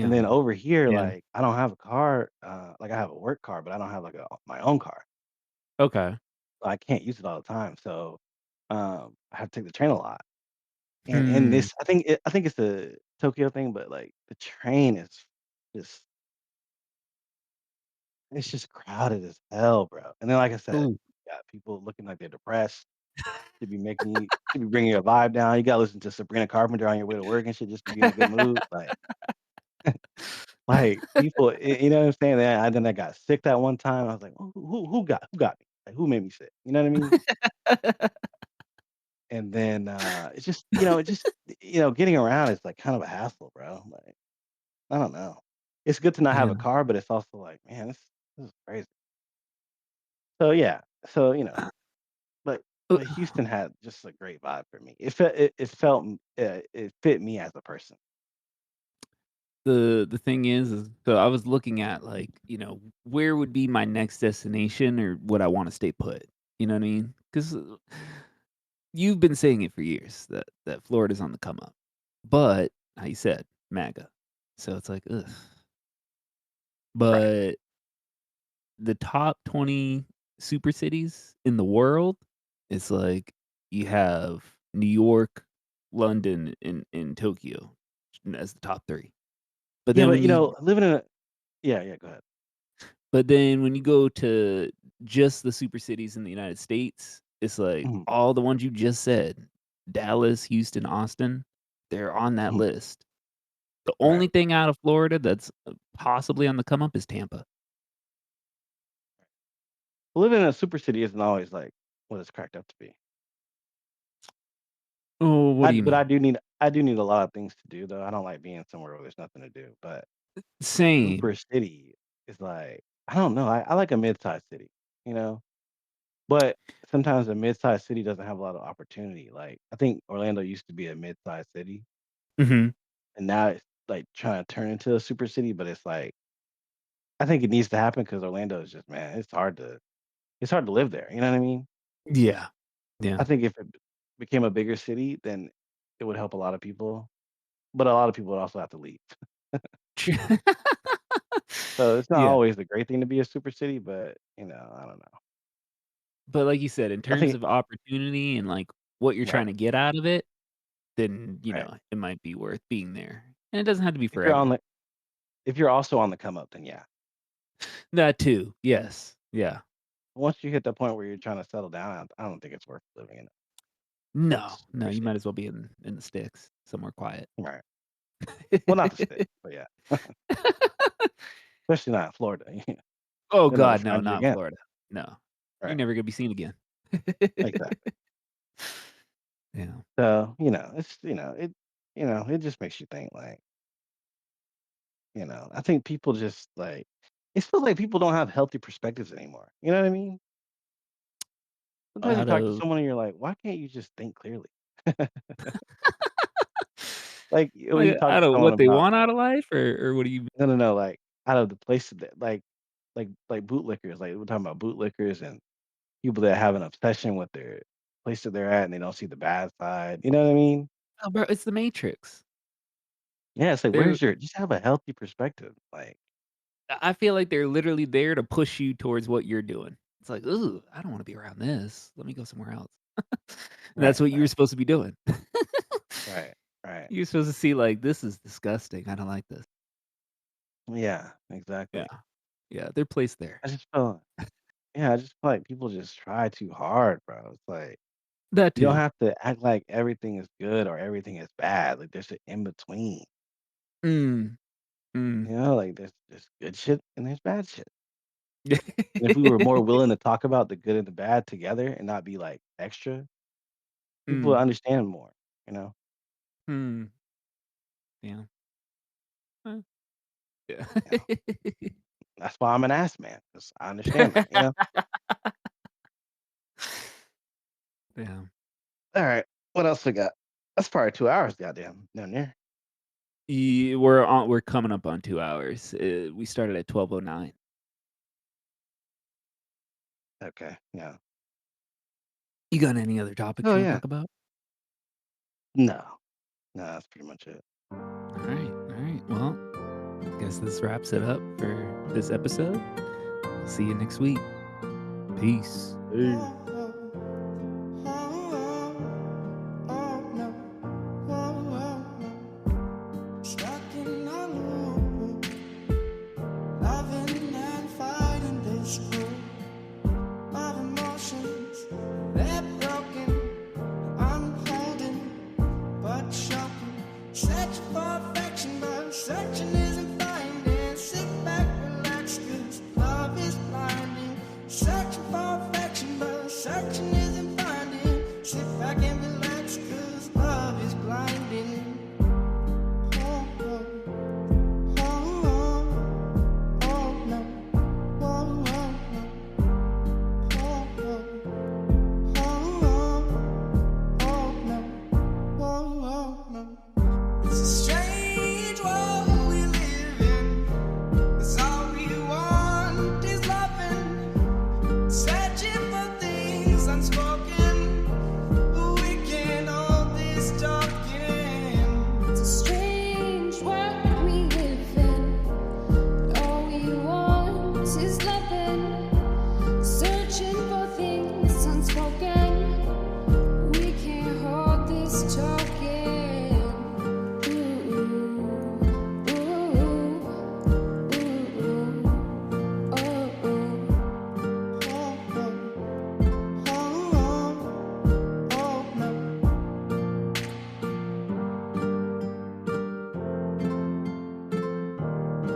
And then
Damn.
over here,
Yeah.
like, I don't have a car, like, I have a work car, but I don't have, like, my own car.
Okay.
So I can't use it all the time, so, I have to take the train a lot. And
Hmm.
this I think it's a Tokyo thing, but, like, the train is just it's just crowded as hell, bro. And then, like I said,
Ooh.
you got people looking like they're depressed, should be bringing your vibe down. You gotta listen to Sabrina Carpenter on your way to work and shit just to be in a good mood, like, people you know what I'm saying? Then I got sick that one time. I was like, "Who got me? Like, who made me sick?" You know what I mean? And then, getting around is, like, kind of a hassle, bro. Like, I don't know. It's good to not have
Yeah.
a car, but it's also like, "Man, this is crazy." So, yeah. So, but
Uh,
but Houston had just a great vibe for me. It fit me as a person.
the thing is so I was looking at, like, where would be my next destination or would I wanna stay put? You know what I mean? 'Cause, you've been saying it for years that Florida's on the come up. But, how you said, MAGA. So it's like, ugh.
Right.
But the top 20 super cities in the world, it's like you have New York, London, and Tokyo as the top 3. But
Yeah,
then
but,
when you
living in a yeah, yeah, go ahead.
but then when you go to just the super cities in the United States, it's like
Mhm,
all the ones you just said, Dallas, Houston, Austin, they're on that
mhm,
list. The
right.
only thing out of Florida that's, possibly on the come up is Tampa.
Living in a super city isn't always, like, what it's cracked up to be.
Oh, what do you
But
mean?
I do need a lot of things to do, though. I don't like being somewhere where there's nothing to do, but super
Same.
city is like I don't know, I like a mid-sized city, you know? But sometimes a mid-sized city doesn't have a lot of opportunity, like, I think Orlando used to be a mid-sized city,
Mhm.
and now it's, like, trying to turn into a super city, but it's like I think it needs to happen because Orlando is just man, it's hard to live there, you know what I mean?
Yeah. Yeah.
I think if it became a bigger city, then it would help a lot of people, but a lot of people would also have to leave. So, it's not
Yeah.
always the great thing to be a super city, but, I don't know.
But like you said, in
I
terms
think
of opportunity and, like, what you're trying
right,
to get out of it, then,
right.
it might be worth being there. And it doesn't have to be
If you're on
forever.
the if you're also on the come up, then yeah.
That too. Yes. Yeah.
Once you hit the point where you're trying to settle down, I don't think it's worth living in a
No. No,
super
you might
city.
as well be in the sticks, somewhere quiet.
Right. Well, not the stick, but yeah. Especially not in Florida.
Oh
They'll never
god, no,
find you
not in
again.
Florida. No. You're
Right.
never gonna be seen again.
Exactly.
Yeah.
So, it just makes you think like, I think people just like it feels like people don't have healthy perspectives anymore. You know what I mean? Sometimes you
Out
talk to
of
someone and you're like, why can't you just think clearly? Like when you
like,
talk
out
to
of
someone
what they
about
want out of life or what do you mean?
no, no, no, like out of the places that like bootlickers, like we're talking about bootlickers and people that have an obsession with their place that they're at and they don't see the bad side. You know what I mean?
Oh, bro, it's the Matrix.
Yeah, it's like
They're
where's your just have a healthy perspective. Like,
I feel like they're literally there to push you towards what you're doing. It's like, "Ooh, I don't wanna be around this. Let me go somewhere else." And that's
right,
what you were
right,
supposed to be doing.
right, right.
You're supposed to see like, "This is disgusting. I don't like this."
Yeah,
Yeah.
exactly.
Yeah, they're placed there.
I just felt yeah, I just feel like people just try too hard, bro. It's like
That
you don't
too.
have to act like everything is good or everything is bad. Like there's an in between.
Mm, mm.
Like there's good shit and there's bad shit. And if we were more willing to talk about the good and the bad together and not be like extra, people would
Mm,
understand more, you know?
hmm. Yeah. Uh, yeah.
You know? That's why I'm an ass man, 'cause I understand that.
Yeah.
All right. What else we got? That's probably 2 hours, goddamn, down there.
We're coming up on 2 hours. We started at 12:09.
Okay, yeah.
You got any other topics
Oh,
you wanna
yeah.
talk about?
No. No, that's pretty much it.
Alright, alright. Well, I guess this wraps it up for this episode. I'll see you next week. Peace.
Peace.
Stuck in a loop, loving and fighting this group of emotions. They're broken, I'm holding, but shocking. Searching for affection, but searching isn't finding. Sit back, relax, 'cause love is blinding. Searching for affection, but searching isn't finding. Sit back and relax.